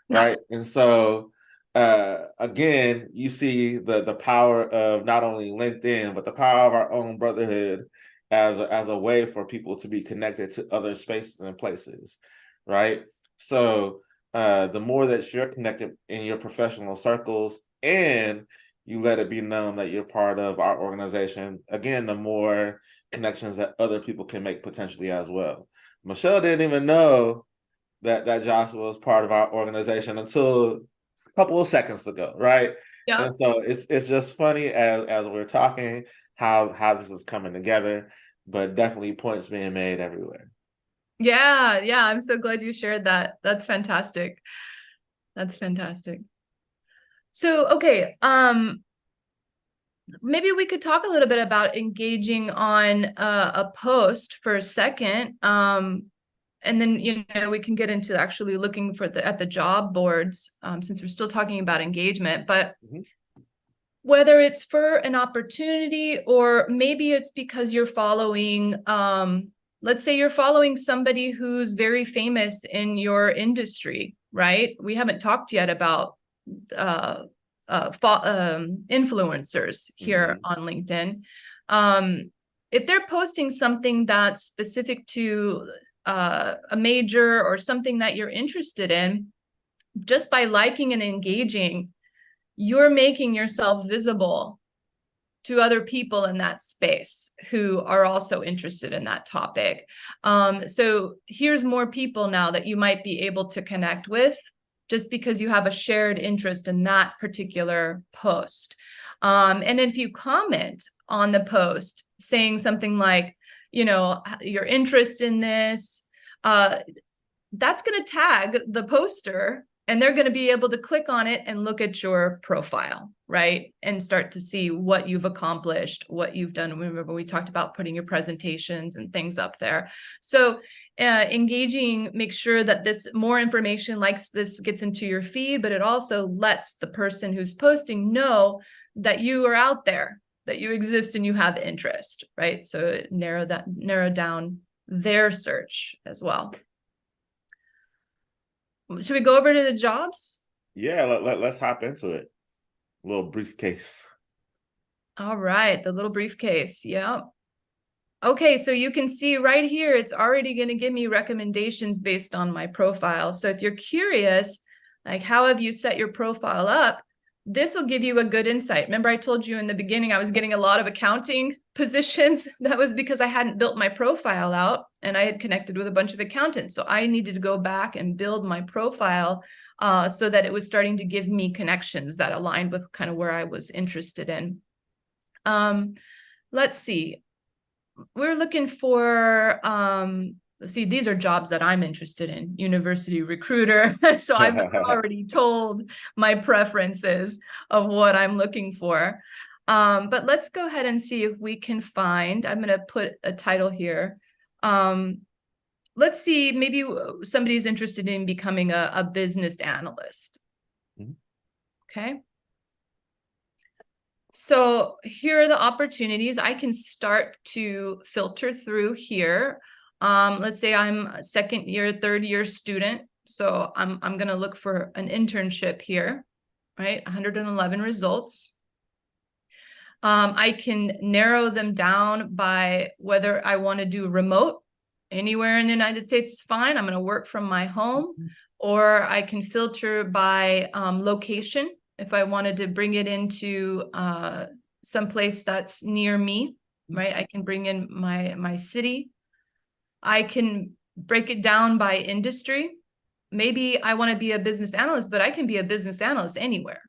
right? And so again, you see the power of not only LinkedIn, but the power of our own brotherhood as a way for people to be connected to other spaces and places, right? So the more that you're connected in your professional circles, and you let it be known that you're part of our organization, again, the more connections that other people can make potentially as well. Michelle didn't even know that Joshua was part of our organization until a couple of seconds ago, right? Yeah. And so it's just funny as we're talking how this is coming together, but definitely points being made everywhere. Yeah, yeah, I'm so glad you shared that. That's fantastic. That's fantastic. So, okay, maybe we could talk a little bit about engaging on a post for a second. And then, we can get into actually looking at the job boards, since we're still talking about engagement. But whether it's for an opportunity, or maybe it's because you're following, let's say you're following somebody who's very famous in your industry, right? We haven't talked yet about influencers here on LinkedIn. If they're posting something that's specific to a major or something that you're interested in, just by liking and engaging, you're making yourself visible to other people in that space who are also interested in that topic. So here's more people now that you might be able to connect with, just because you have a shared interest in that particular post. And if you comment on the post saying something like, your interest in this, that's going to tag the poster, and they're going to be able to click on it and look at your profile, right? And start to see what you've accomplished, what you've done. Remember, we talked about putting your presentations and things up there. So engaging, make sure that more information like this gets into your feed, but it also lets the person who's posting know that you are out there, that you exist and you have interest, right? So narrow down their search as well. Should we go over to the jobs? Yeah, let's hop into it. A little briefcase. All right, the little briefcase. Yeah. Okay, so you can see right here, it's already going to give me recommendations based on my profile. So if you're curious, like, how have you set your profile up? This will give you a good insight. Remember, I told you in the beginning, I was getting a lot of accounting positions. That was because I hadn't built my profile out, and I had connected with a bunch of accountants. So I needed to go back and build my profile so that it was starting to give me connections that aligned with kind of where I was interested in. Let's see. We're looking for, see, these are jobs that I'm interested in, university recruiter. So I've already told my preferences of what I'm looking for. But let's go ahead and see if we can find, I'm going to put a title here. Let's see, maybe somebody's interested in becoming a business analyst. Okay. So here are the opportunities. I can start to filter through here. Let's say I'm a second year, third year student. So I'm going to look for an internship here, right? 111 results. I can narrow them down by whether I want to do remote. Anywhere in the United States is fine. I'm going to work from my home, or I can filter by location. If I wanted to bring it into someplace that's near me, right? I can bring in my city. I can break it down by industry. maybe I want to be a business analyst, but I can be a business analyst anywhere,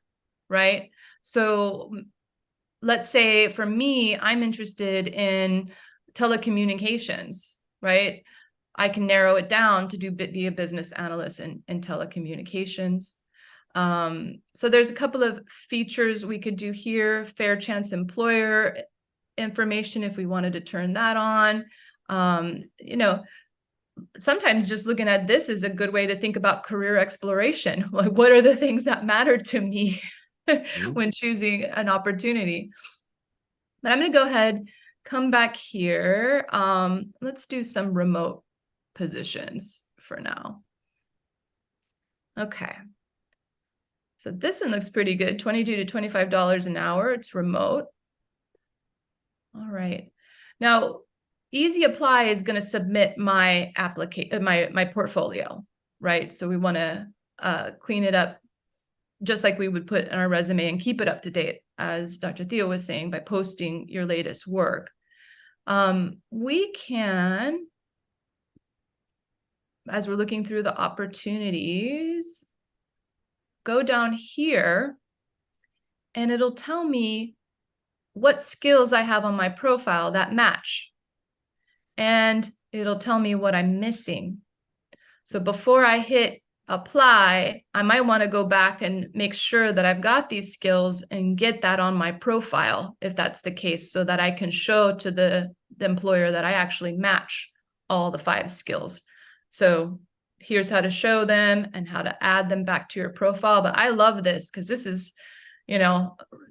right? So let's say for me, I'm interested in telecommunications, right? I can narrow it down to be a business analyst in telecommunications. So there's a couple of features we could do here. Fair chance employer information if we wanted to turn that on. Sometimes just looking at this is a good way to think about career exploration. Like, what are the things that matter to me when choosing an opportunity? But I'm going to go ahead, come back here. Let's do some remote positions for now. Okay. So this one looks pretty good, $22 to $25 an hour. It's remote. All right. Now, Easy Apply is going to submit my application, my portfolio, right? So we want to clean it up just like we would put in our resume and keep it up to date, as Dr. Theo was saying, by posting your latest work. We can, as we're looking through the opportunities, go down here and it'll tell me what skills I have on my profile that match. And it'll tell me what I'm missing. So before I hit apply, I might want to go back and make sure that I've got these skills and get that on my profile, if that's the case, so that I can show to the employer that I actually match all the 5 skills. So here's how to show them and how to add them back to your profile. But I love this because this is,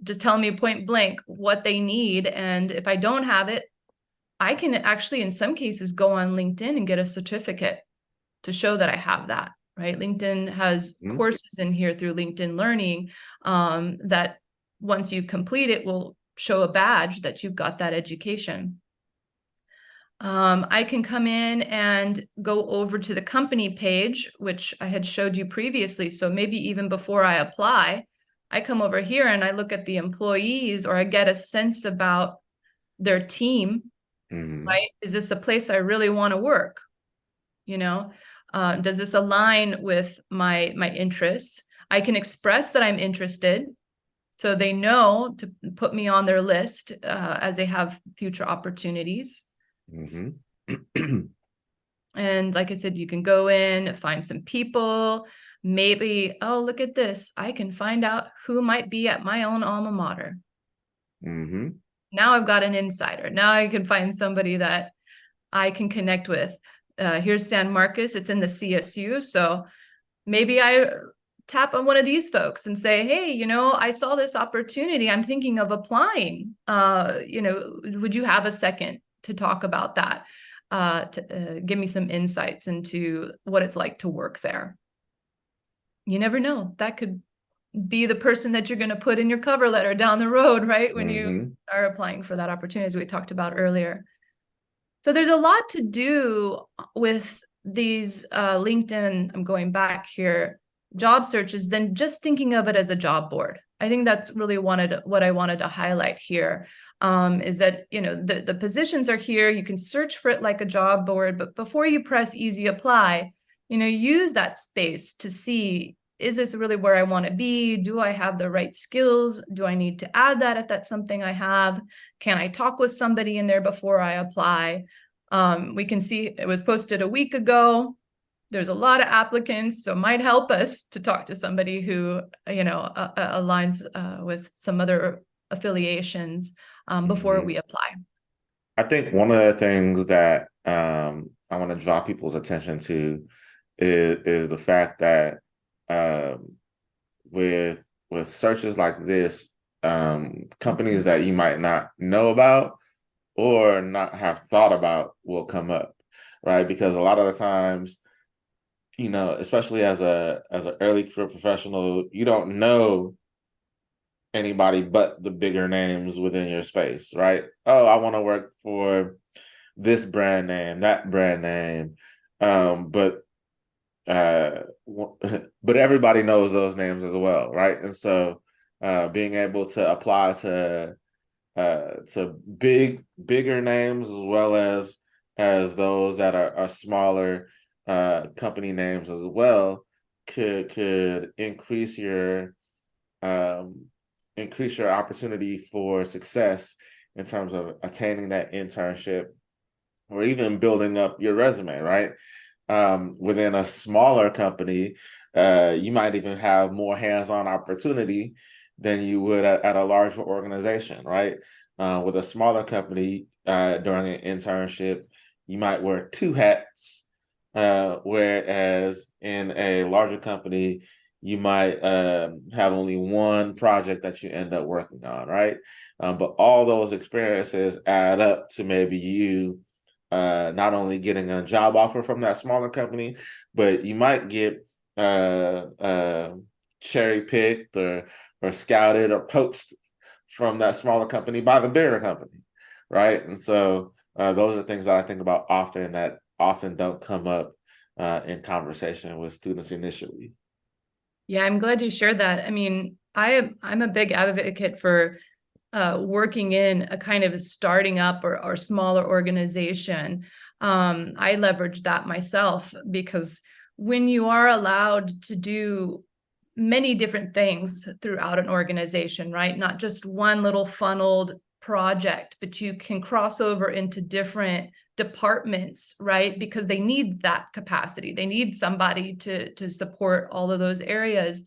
just telling me point blank what they need. And if I don't have it, I can actually, in some cases, go on LinkedIn and get a certificate to show that I have that, right? LinkedIn has courses in here through LinkedIn Learning that once you complete it will show a badge that you've got that education. I can come in and go over to the company page, which I had showed you previously. So maybe even before I apply, I come over here and I look at the employees, or I get a sense about their team, right? Is this a place I really want to work? Does this align with my interests? I can express that I'm interested, so they know to put me on their list as they have future opportunities. And like I said, you can go in, find some people, maybe, oh, look at this. I can find out who might be at my own alma mater. Now I've got an insider. Now I can find somebody that I can connect with. Here's San Marcos. It's in the CSU. So maybe I tap on one of these folks and say, hey, I saw this opportunity. I'm thinking of applying. Would you have a second to talk about that? To give me some insights into what it's like to work there. You never know. That could be the person that you're going to put in your cover letter down the road, right? When you are applying for that opportunity, as we talked about earlier. So there's a lot to do with these LinkedIn, I'm going back here, job searches, than just thinking of it as a job board. I think that's really what I wanted to highlight here, is that, the positions are here. You can search for it like a job board, but before you press easy apply, use that space to see, is this really where I want to be? Do I have the right skills? Do I need to add that if that's something I have? Can I talk with somebody in there before I apply? We can see it was posted a week ago. There's a lot of applicants, so it might help us to talk to somebody who, aligns with some other affiliations before we apply. I think one of the things that I want to draw people's attention to is the fact that with searches like this, companies that you might not know about or not have thought about will come up, right? Because a lot of the times, especially as an early career professional, you don't know anybody but the bigger names within your space, right? Oh, I want to work for this brand name, that brand name, but everybody knows those names as well, right? And so being able to apply to bigger names as well as those that are smaller, company names as well could um, increase your opportunity for success in terms of attaining that internship or even building up your resume, right? Within a smaller company, you might even have more hands-on opportunity than you would at a larger organization, right? With a smaller company, during an internship, you might wear two hats, whereas in a larger company, you might have only one project that you end up working on, right? But all those experiences add up to maybe you not only getting a job offer from that smaller company, but you might get uh, uh, cherry picked or scouted or poached from that smaller company by the bigger company, right? And so those are things that I think about often that often don't come up in conversation with students initially. Yeah, I'm glad you shared that. I mean, I'm a big advocate for working in a kind of a starting up or smaller organization. I leverage that myself because when you are allowed to do many different things throughout an organization, right? Not just one little funneled project, but you can cross over into different departments, right? Because they need that capacity. They need somebody to support all of those areas.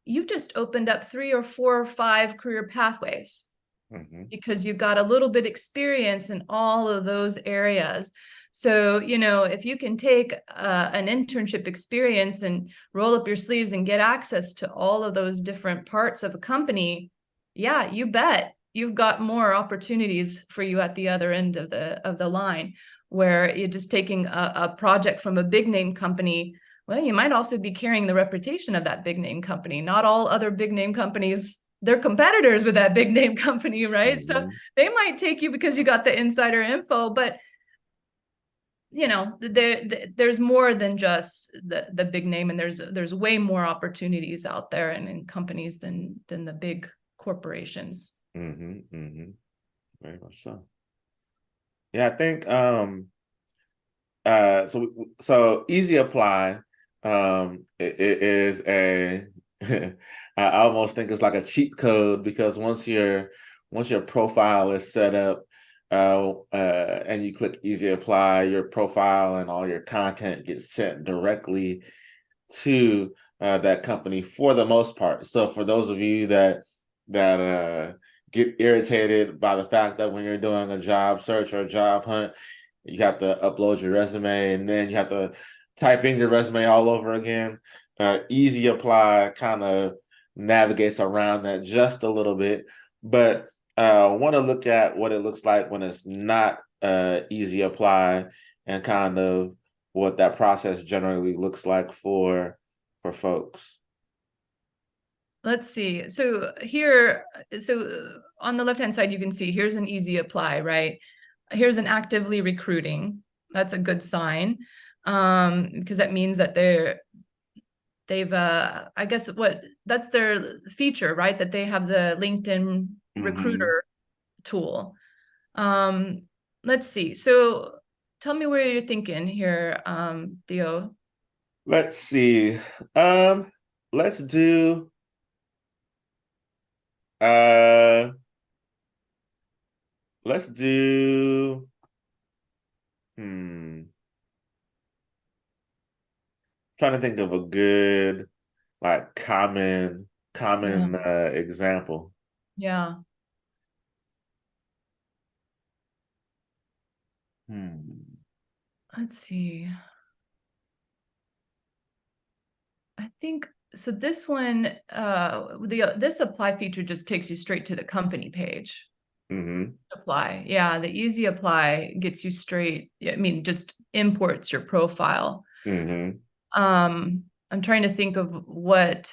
You've just opened up 3 or 4 or 5 career pathways Mm-hmm. because you got a little bit experience in all of those areas. So, if you can take an internship experience and roll up your sleeves and get access to all of those different parts of a company, yeah, you bet you've got more opportunities for you at the other end of the line, where you're just taking a project from a big name company. Well, you might also be carrying the reputation of that big name company. Not all other big name companies, they're competitors with that big name company, right? So Mm-hmm. they might take you because you got the insider info, but there's more than just the big name, and there's way more opportunities out there and in companies than the big corporations. Mm-hmm. Mm-hmm. Very much so. Yeah, I think so easy apply it is a I almost think it's like a cheat code because once your profile is set up and you click easy apply, your profile and all your content gets sent directly to that company for the most part. So for those of you that get irritated by the fact that when you're doing a job search or a job hunt, you have to upload your resume and then you have to type in your resume all over again. Easy apply kind of navigates around that just a little bit, but want to look at what it looks like when it's not easy apply and kind of what that process generally looks like for folks. Let's see. So on the left-hand side, you can see here's an easy apply, right? Here's an actively recruiting. That's a good sign, because that means that they've I guess that's their feature, right? That they have the LinkedIn Mm-hmm. recruiter tool. Let's see. So tell me where you're thinking here, Theo. Let's see. Um, let's do uh let's do hmm trying to think of a good like Yeah. common example. Yeah. Hmm. Let's see. I think so. This one, this apply feature just takes you straight to the company page. Mm-hmm. Apply, yeah, the easy apply gets you straight. I mean, just imports your profile. Mm-hmm. I'm trying to think of what.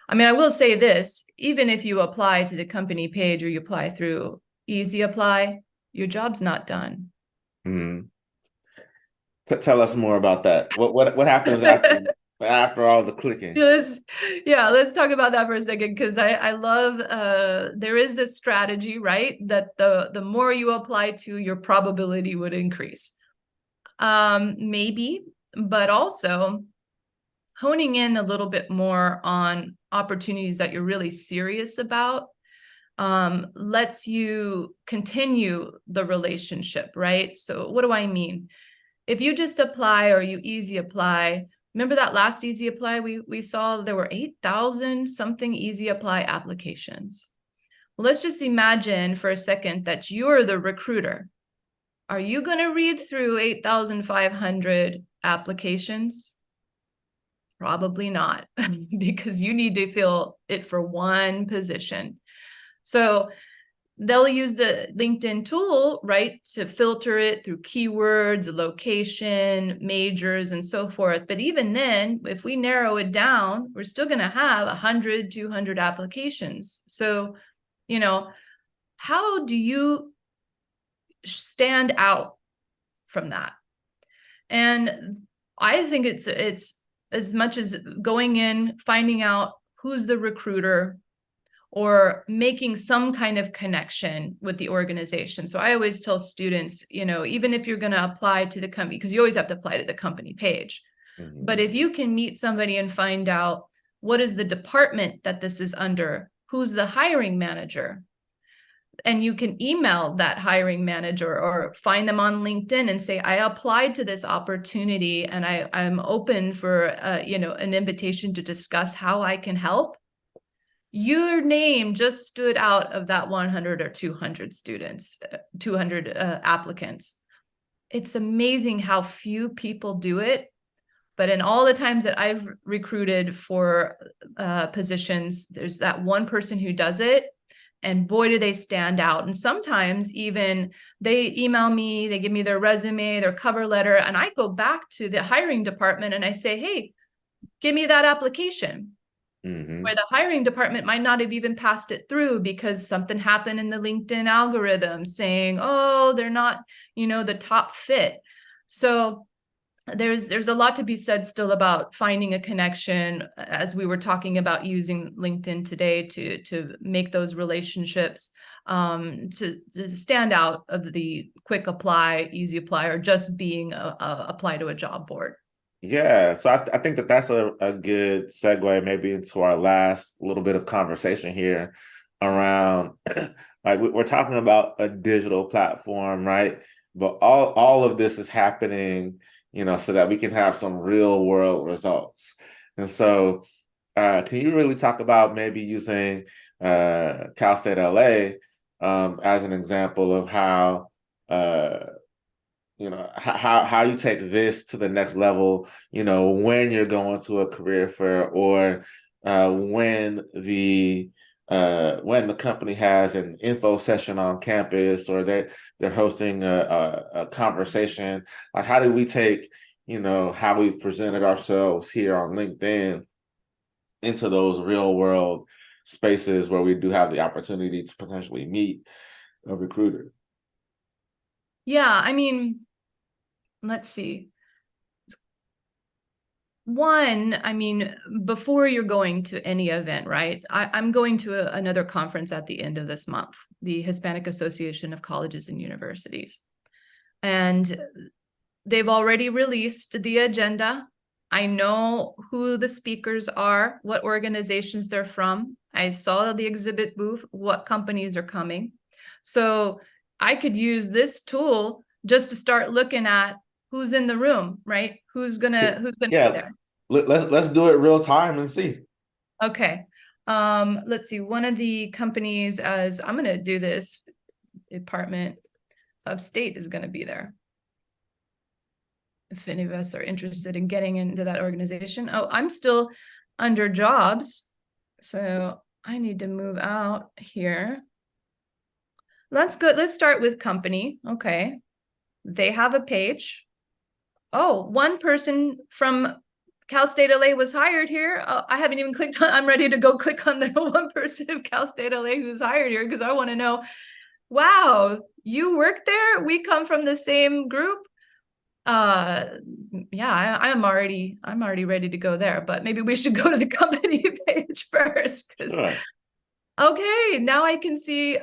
I mean, I will say this: even if you apply to the company page or you apply through easy apply, your job's not done. Mm-hmm. Tell us more about that. What happens after all the clicking? Let's let's talk about that for a second, because I love there is this strategy, right, that the more you apply to, your probability would increase. Maybe but also honing in a little bit more on opportunities that you're really serious about lets you continue the relationship, right? So what do I mean? If you just apply or you easy apply, remember that last easy apply we saw there were 8,000 something easy apply applications. Well, let's just imagine for a second that you're the recruiter. Are you going to read through 8,500 applications? Probably not, because you need to fill it for one position. So they'll use the LinkedIn tool, right, to filter it through keywords, location, majors, and so forth. But even then, if we narrow it down, we're still going to have 100, 200 applications. So, how do you stand out from that? And I think it's as much as going in, finding out who's the recruiter, or making some kind of connection with the organization. So I always tell students, even if you're going to apply to the company, because you always have to apply to the company page, but if you can meet somebody and find out what is the department that this is under, who's the hiring manager, and you can email that hiring manager or find them on LinkedIn and say, I applied to this opportunity and I'm open for an invitation to discuss how I can help. Your name just stood out of that 100 or 200 students, 200 applicants. It's amazing how few people do it. But in all the times that I've recruited for positions, there's that one person who does it. And boy, do they stand out. And sometimes even they email me, they give me their resume, their cover letter, and I go back to the hiring department and I say, hey, give me that application. Where the hiring department might not have even passed it through because something happened in the LinkedIn algorithm saying, oh, they're not, the top fit. So there's a lot to be said still about finding a connection, as we were talking about using LinkedIn today to make those relationships, to stand out of the quick apply, easy apply, or just being apply to a job board. Yeah, so I think that's a good segue maybe into our last little bit of conversation here around like we're talking about a digital platform, right? But all of this is happening, so that we can have some real world results. And so can you really talk about maybe using Cal State LA as an example of how how you take this to the next level, when you're going to a career fair, or when the company has an info session on campus, or they're hosting a conversation. Like, how do we take, how we've presented ourselves here on LinkedIn into those real world spaces where we do have the opportunity to potentially meet a recruiter? Yeah, I mean, let's see. One, I mean, before you're going to any event, right? I'm going to another conference at the end of this month, the Hispanic Association of Colleges and Universities. And they've already released the agenda. I know who the speakers are, what organizations they're from. I saw the exhibit booth, what companies are coming. So I could use this tool just to start looking at who's in the room, right? Who's gonna be there. Let's do it real time and see. Okay. Let's see. One of the companies, as I'm gonna do this, Department of State is gonna be there. If any of us are interested in getting into that organization. Oh, I'm still under jobs, so I need to move out here. That's good. Let's start with company. Okay. They have a page. Oh, one person from Cal State LA was hired here. I haven't even clicked on, I'm ready to go click on the one person of Cal State LA who's hired here because I want to know, wow, you work there? We come from the same group. Yeah, I'm already ready to go there, but maybe we should go to the company page first. Sure. Okay, now I can see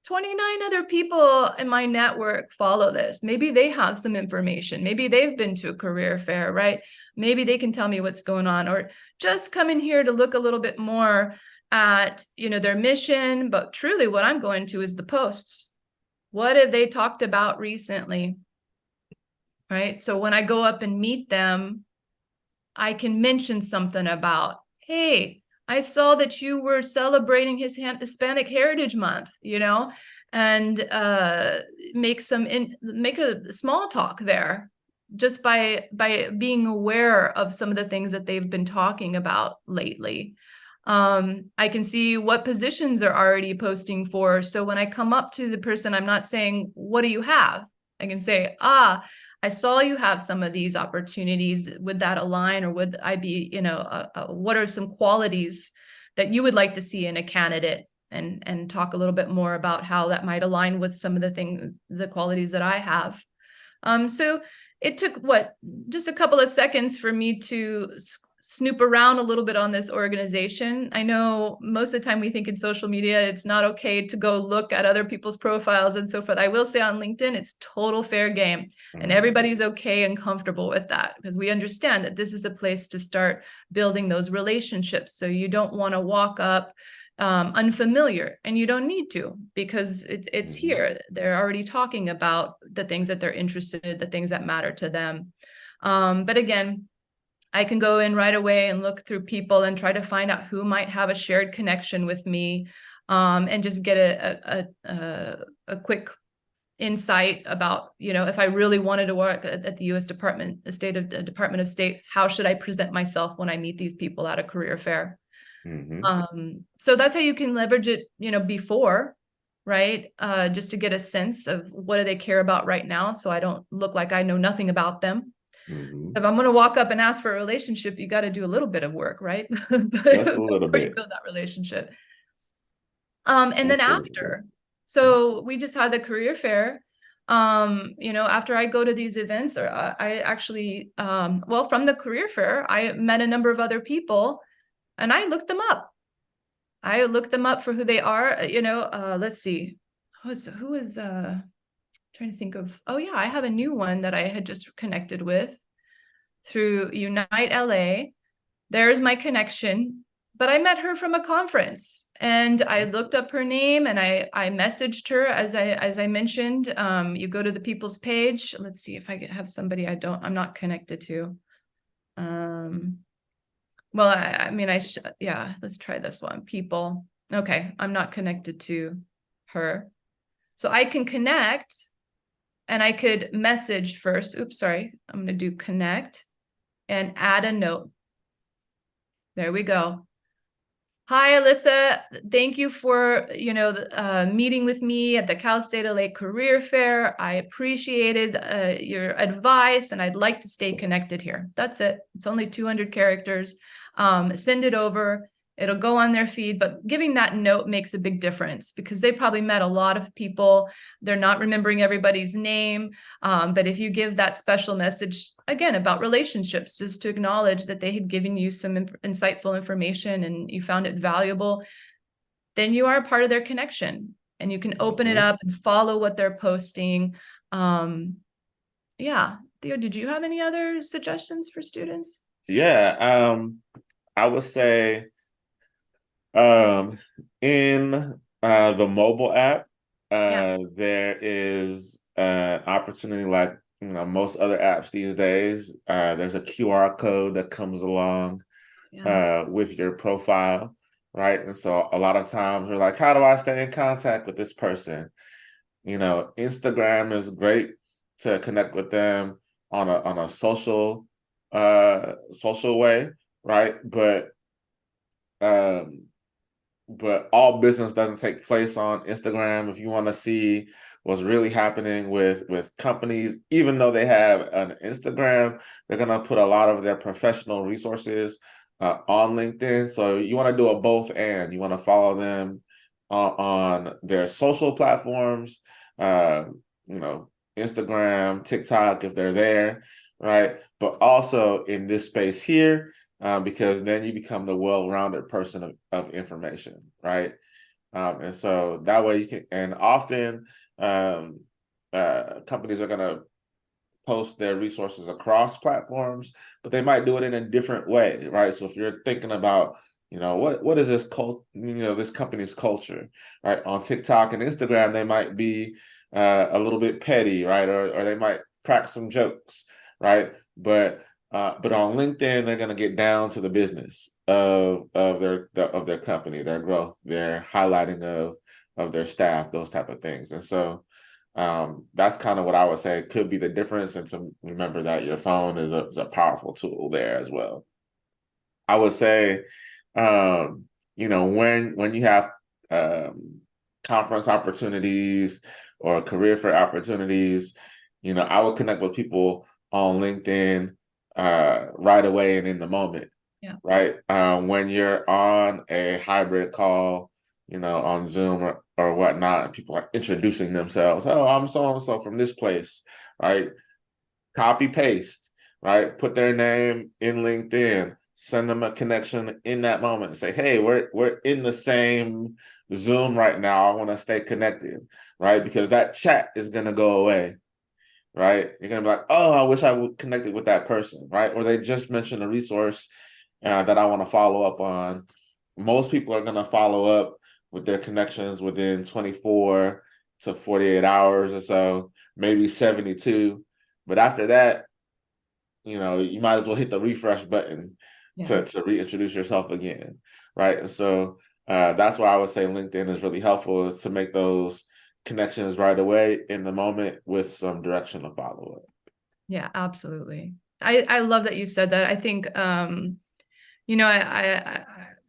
29 other people in my network follow this. Maybe they have some information. Maybe they've been to a career fair, right? Maybe they can tell me what's going on, or just come in here to look a little bit more at, their mission. But truly what I'm going to is the posts. What have they talked about recently? Right? So when I go up and meet them, I can mention something about, hey, I saw that you were celebrating Hispanic Heritage Month, and make a small talk there, just by being aware of some of the things that they've been talking about lately. I can see what positions they're already posting for. So when I come up to the person, I'm not saying, what do you have? I can say, I saw you have some of these opportunities. Would that align, or would I be, what are some qualities that you would like to see in a candidate, and talk a little bit more about how that might align with some of the qualities that I have. So it took just a couple of seconds for me to snoop around a little bit on this organization. I know most of the time we think in social media, it's not okay to go look at other people's profiles and so forth. I will say on LinkedIn, it's total fair game, and everybody's okay and comfortable with that, because we understand that this is a place to start building those relationships. So you don't want to walk up unfamiliar, and you don't need to, because it's here. They're already talking about the things that they're interested in, the things that matter to them. But again, I can go in right away and look through people and try to find out who might have a shared connection with me, and just get a quick insight about, if I really wanted to work at the U.S. Department of State, how should I present myself when I meet these people at a career fair? So that's how you can leverage it, before, right? Just to get a sense of what do they care about right now, so I don't look like I know nothing about them. If I'm going to walk up and ask for a relationship, you got to do a little bit of work, right? Just a little bit. Build that relationship. And then after, so we just had the career fair. After I go to these events, or I actually, from the career fair, I met a number of other people, and I looked them up. I looked them up for who they are. Let's see, who was trying to think of. Oh yeah, I have a new one that I had just connected with through Unite LA. There's my connection, but I met her from a conference, and I looked up her name, and I messaged her, as I mentioned. You go to the people's page. Let's see if I have somebody I'm not connected to. Well, yeah, let's try this one. People. Okay, I'm not connected to her. So I can connect, and I could message first. Oops, sorry. I'm going to do connect and add a note. There we go. Hi, Alyssa. Thank you for, meeting with me at the Cal State LA Career Fair. I appreciated your advice, and I'd like to stay connected here. That's it. It's only 200 characters. Send it over. It'll go on their feed, but giving that note makes a big difference, because they probably met a lot of people. They're not remembering everybody's name. But if you give that special message, again, about relationships, just to acknowledge that they had given you some insightful information and you found it valuable, then you are a part of their connection, and you can open it up and follow what they're posting. Yeah. Theo, did you have any other suggestions for students? Yeah. I would say, in the mobile app, there is an opportunity, like most other apps these days. There's a QR code that comes along with your profile, right? And so a lot of times we're like, how do I stay in contact with this person? Instagram is great to connect with them on a social way, right? But all business doesn't take place on Instagram. If you want to see what's really happening with companies, even though they have an Instagram, they're going to put a lot of their professional resources on LinkedIn. So you want to do a both, and you want to follow them on their social platforms, Instagram, TikTok, if they're there, right? But also in this space here, because then you become the well-rounded person of information, right? And so that way you can, and often um, companies are going to post their resources across platforms, but they might do it in a different way, right? So if you're thinking about, what is this this company's culture, right? On TikTok and Instagram, they might be a little bit petty, right? Or they might crack some jokes, right? But on LinkedIn, they're going to get down to the business of their company, their growth, their highlighting of their staff, those type of things. And so that's kind of what I would say could be the difference. And to remember that your phone is a powerful tool there as well. I would say, when you have conference opportunities or career fair opportunities, I would connect with people on LinkedIn right away and in the moment. Yeah. Right. When you're on a hybrid call, on Zoom or whatnot, and people are introducing themselves. Oh, I'm so and so from this place, right? Copy paste, right? Put their name in LinkedIn, send them a connection in that moment, say, hey, we're in the same Zoom right now. I want to stay connected, right? Because that chat is gonna go away, right? You're gonna be like, oh, I wish I would connected with that person, right? Or they just mentioned a resource that I want to follow up on. Most people are gonna follow up with their connections within 24 to 48 hours or so, maybe 72. But after that, you might as well hit the refresh button Yeah. to reintroduce yourself again, right? And so that's why I would say LinkedIn is really helpful, is to make those connections right away in the moment with some direction to follow up. Yeah, absolutely. I love that you said that. I think, I've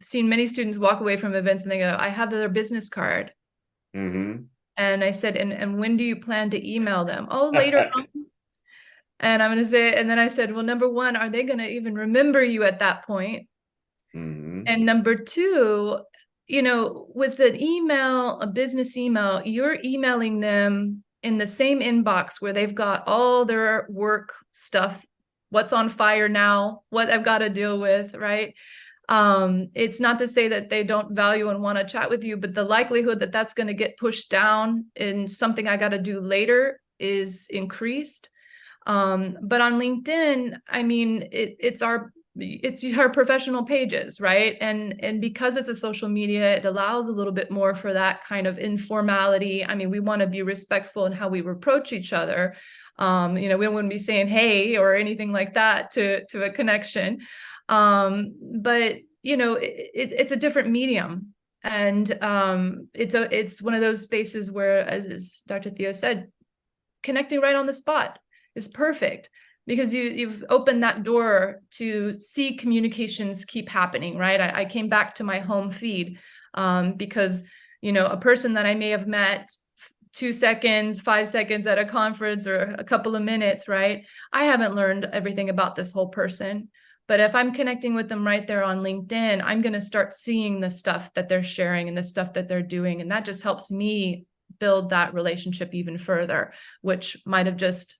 seen many students walk away from events and they go, I have their business card. Mm-hmm. And I said, and when do you plan to email them? Oh, later on. And I'm going to say, and then I said, well, number one, are they going to even remember you at that point? Mm-hmm. And number two, with an email, a business email, you're emailing them in the same inbox where they've got all their work stuff, what's on fire now, what I've got to deal with, right? It's not to say that they don't value and want to chat with you, but the likelihood that that's going to get pushed down in something I got to do later is increased. But on LinkedIn, I mean, it's our professional pages, right? And because it's a social media, it allows a little bit more for that kind of informality. I mean, we want to be respectful in how we approach each other. We don't want to be saying hey or anything like that to a connection. But it's a different medium. And it's one of those spaces where, as Dr. Theo said, connecting right on the spot is perfect, because you've opened that door to see communications keep happening, right? I came back to my home feed because, a person that I may have met 2 seconds, 5 seconds at a conference or a couple of minutes, right? I haven't learned everything about this whole person. But if I'm connecting with them right there on LinkedIn, I'm going to start seeing the stuff that they're sharing and the stuff that they're doing. And that just helps me build that relationship even further, which might have just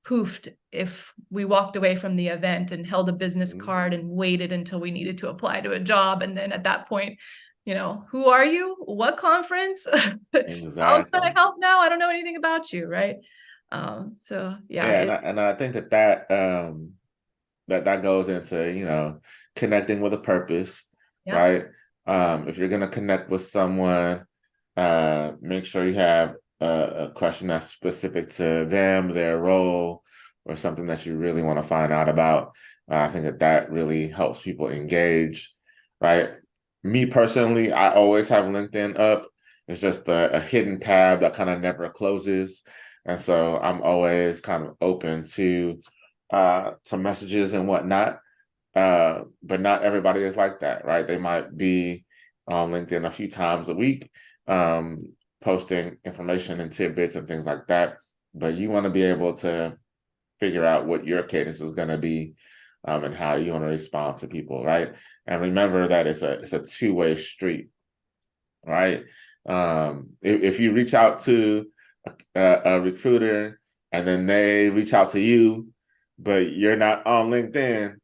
poofed if we walked away from the event and held a business card and waited until we needed to apply to a job. And then at that point, who are you? What conference? How can I Exactly. help now? I don't know anything about you, right? So yeah, Yeah, and I think that goes into, connecting with a purpose, yeah, right? If you're gonna connect with someone, make sure you have a question that's specific to them, their role, or something that you really want to find out about. I think that really helps people engage, right? Me personally, I always have LinkedIn up. It's just a hidden tab that kind of never closes. And so I'm always kind of open to some messages and whatnot. But not everybody is like that, right? They might be on LinkedIn a few times a week, um, posting information and tidbits and things like that. But you want to be able to figure out what your cadence is going to be, and how you want to respond to people, right? And remember that it's a two-way street, right? If you reach out to a recruiter and then they reach out to you, but you're not on LinkedIn,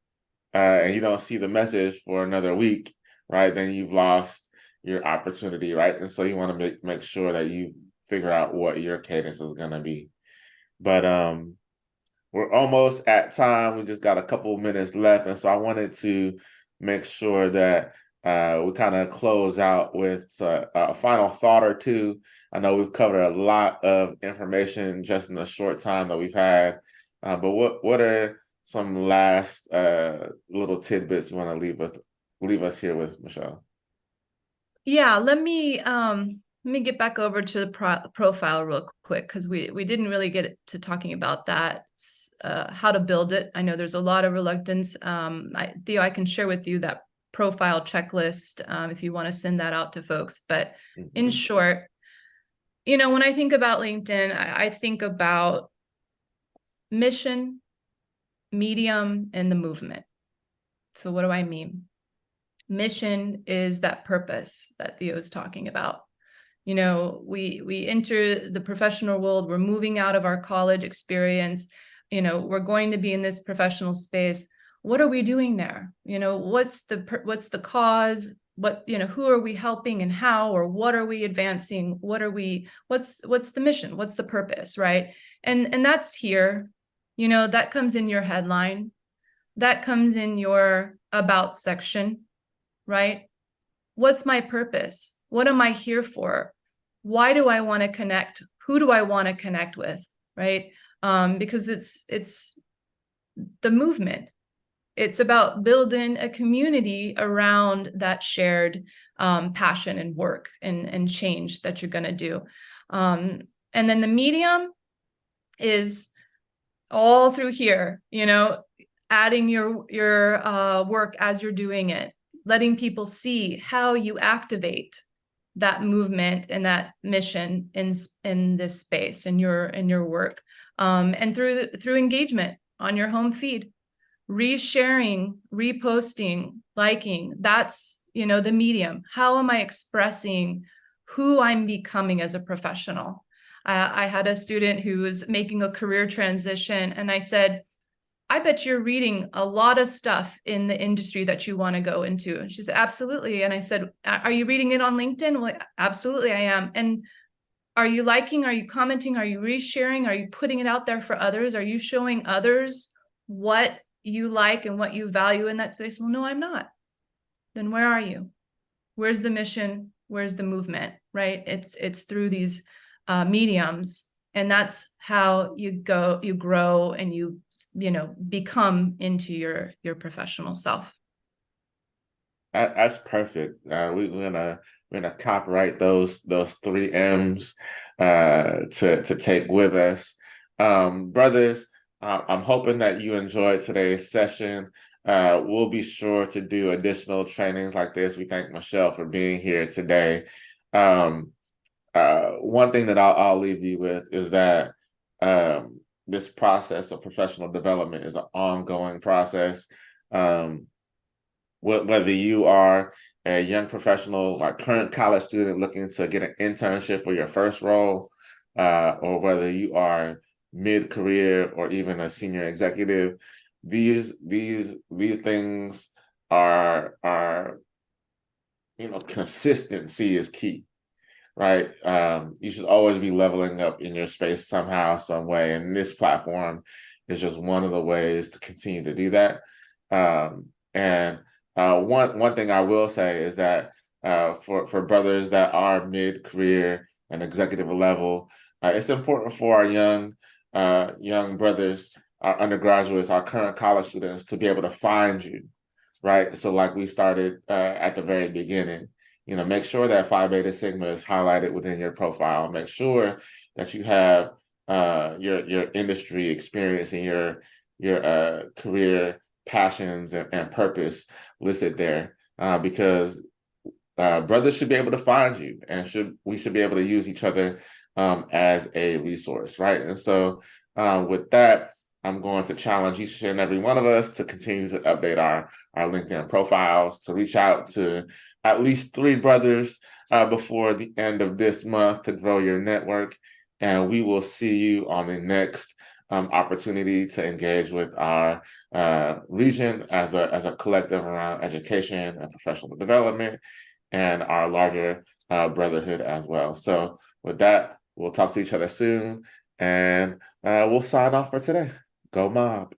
and you don't see the message for another week, right? Then you've lost, your opportunity, right? And so you want to make sure that you figure out what your cadence is going to be. But we're almost at time. We just got a couple minutes left, and so I wanted to make sure that we kind of close out with a final thought or two. I know we've covered a lot of information just in the short time that we've had, but what are some last little tidbits you want to leave us here with, Michelle? Yeah, let me get back over to the profile real quick, because we didn't really get to talking about that, how to build it. I know there's a lot of reluctance. Theo, I can share with you that profile checklist if you want to send that out to folks. But in short, when I think about LinkedIn, I think about mission, medium, and the movement. So what do I mean? Mission is that purpose that Theo is talking about. We enter the professional world, we're moving out of our college experience, we're going to be in this professional space. What are we doing there? What's the cause? Who are we helping and how, or what are we advancing? What's the mission? What's the purpose, right? And that's here, that comes in your headline, that comes in your about section, right? What's my purpose? What am I here for? Why do I want to connect? Who do I want to connect with, right? Because it's the movement. It's about building a community around that shared passion and work and change that you're going to do. And then the medium is all through here, adding your work as you're doing it, letting people see how you activate that movement and that mission in this space, in your work, and through engagement on your home feed, resharing, reposting, liking. That's the medium. How am I expressing who I'm becoming as a professional? I had a student who was making a career transition, and I said, I bet you're reading a lot of stuff in the industry that you want to go into. And she said, absolutely. And I said, are you reading it on LinkedIn? Well, absolutely, I am. And are you liking? Are you commenting? Are you resharing? Are you putting it out there for others? Are you showing others what you like and what you value in that space? Well, no, I'm not. Then where are you? Where's the mission? Where's the movement, right? It's through these mediums. And that's how you grow, and you become into your professional self. That's perfect. We're gonna copyright those three M's to take with us, brothers. I'm hoping that you enjoyed today's session. We'll be sure to do additional trainings like this. We thank Michelle for being here today. One thing that I'll leave you with is that this process of professional development is an ongoing process. Whether you are a young professional, like current college student looking to get an internship or your first role, or whether you are mid-career or even a senior executive, these things are consistency is key. Right. You should always be leveling up in your space somehow, some way. And this platform is just one of the ways to continue to do that. And one thing I will say is that for brothers that are mid-career and executive level, it's important for our young brothers, our undergraduates, our current college students to be able to find you. Right. So like we started at the very beginning. Make sure that Phi Beta Sigma is highlighted within your profile. Make sure that you have your industry experience and your career passions and purpose listed there, because brothers should be able to find you, and we should be able to use each other as a resource, right? And so with that, I'm going to challenge each and every one of us to continue to update our LinkedIn profiles, to reach out to at least 3 brothers before the end of this month to grow your network. And we will see you on the next opportunity to engage with our region as a collective around education and professional development. and our larger brotherhood as well. So with that, we'll talk to each other soon, and we'll sign off for today. Go Mob.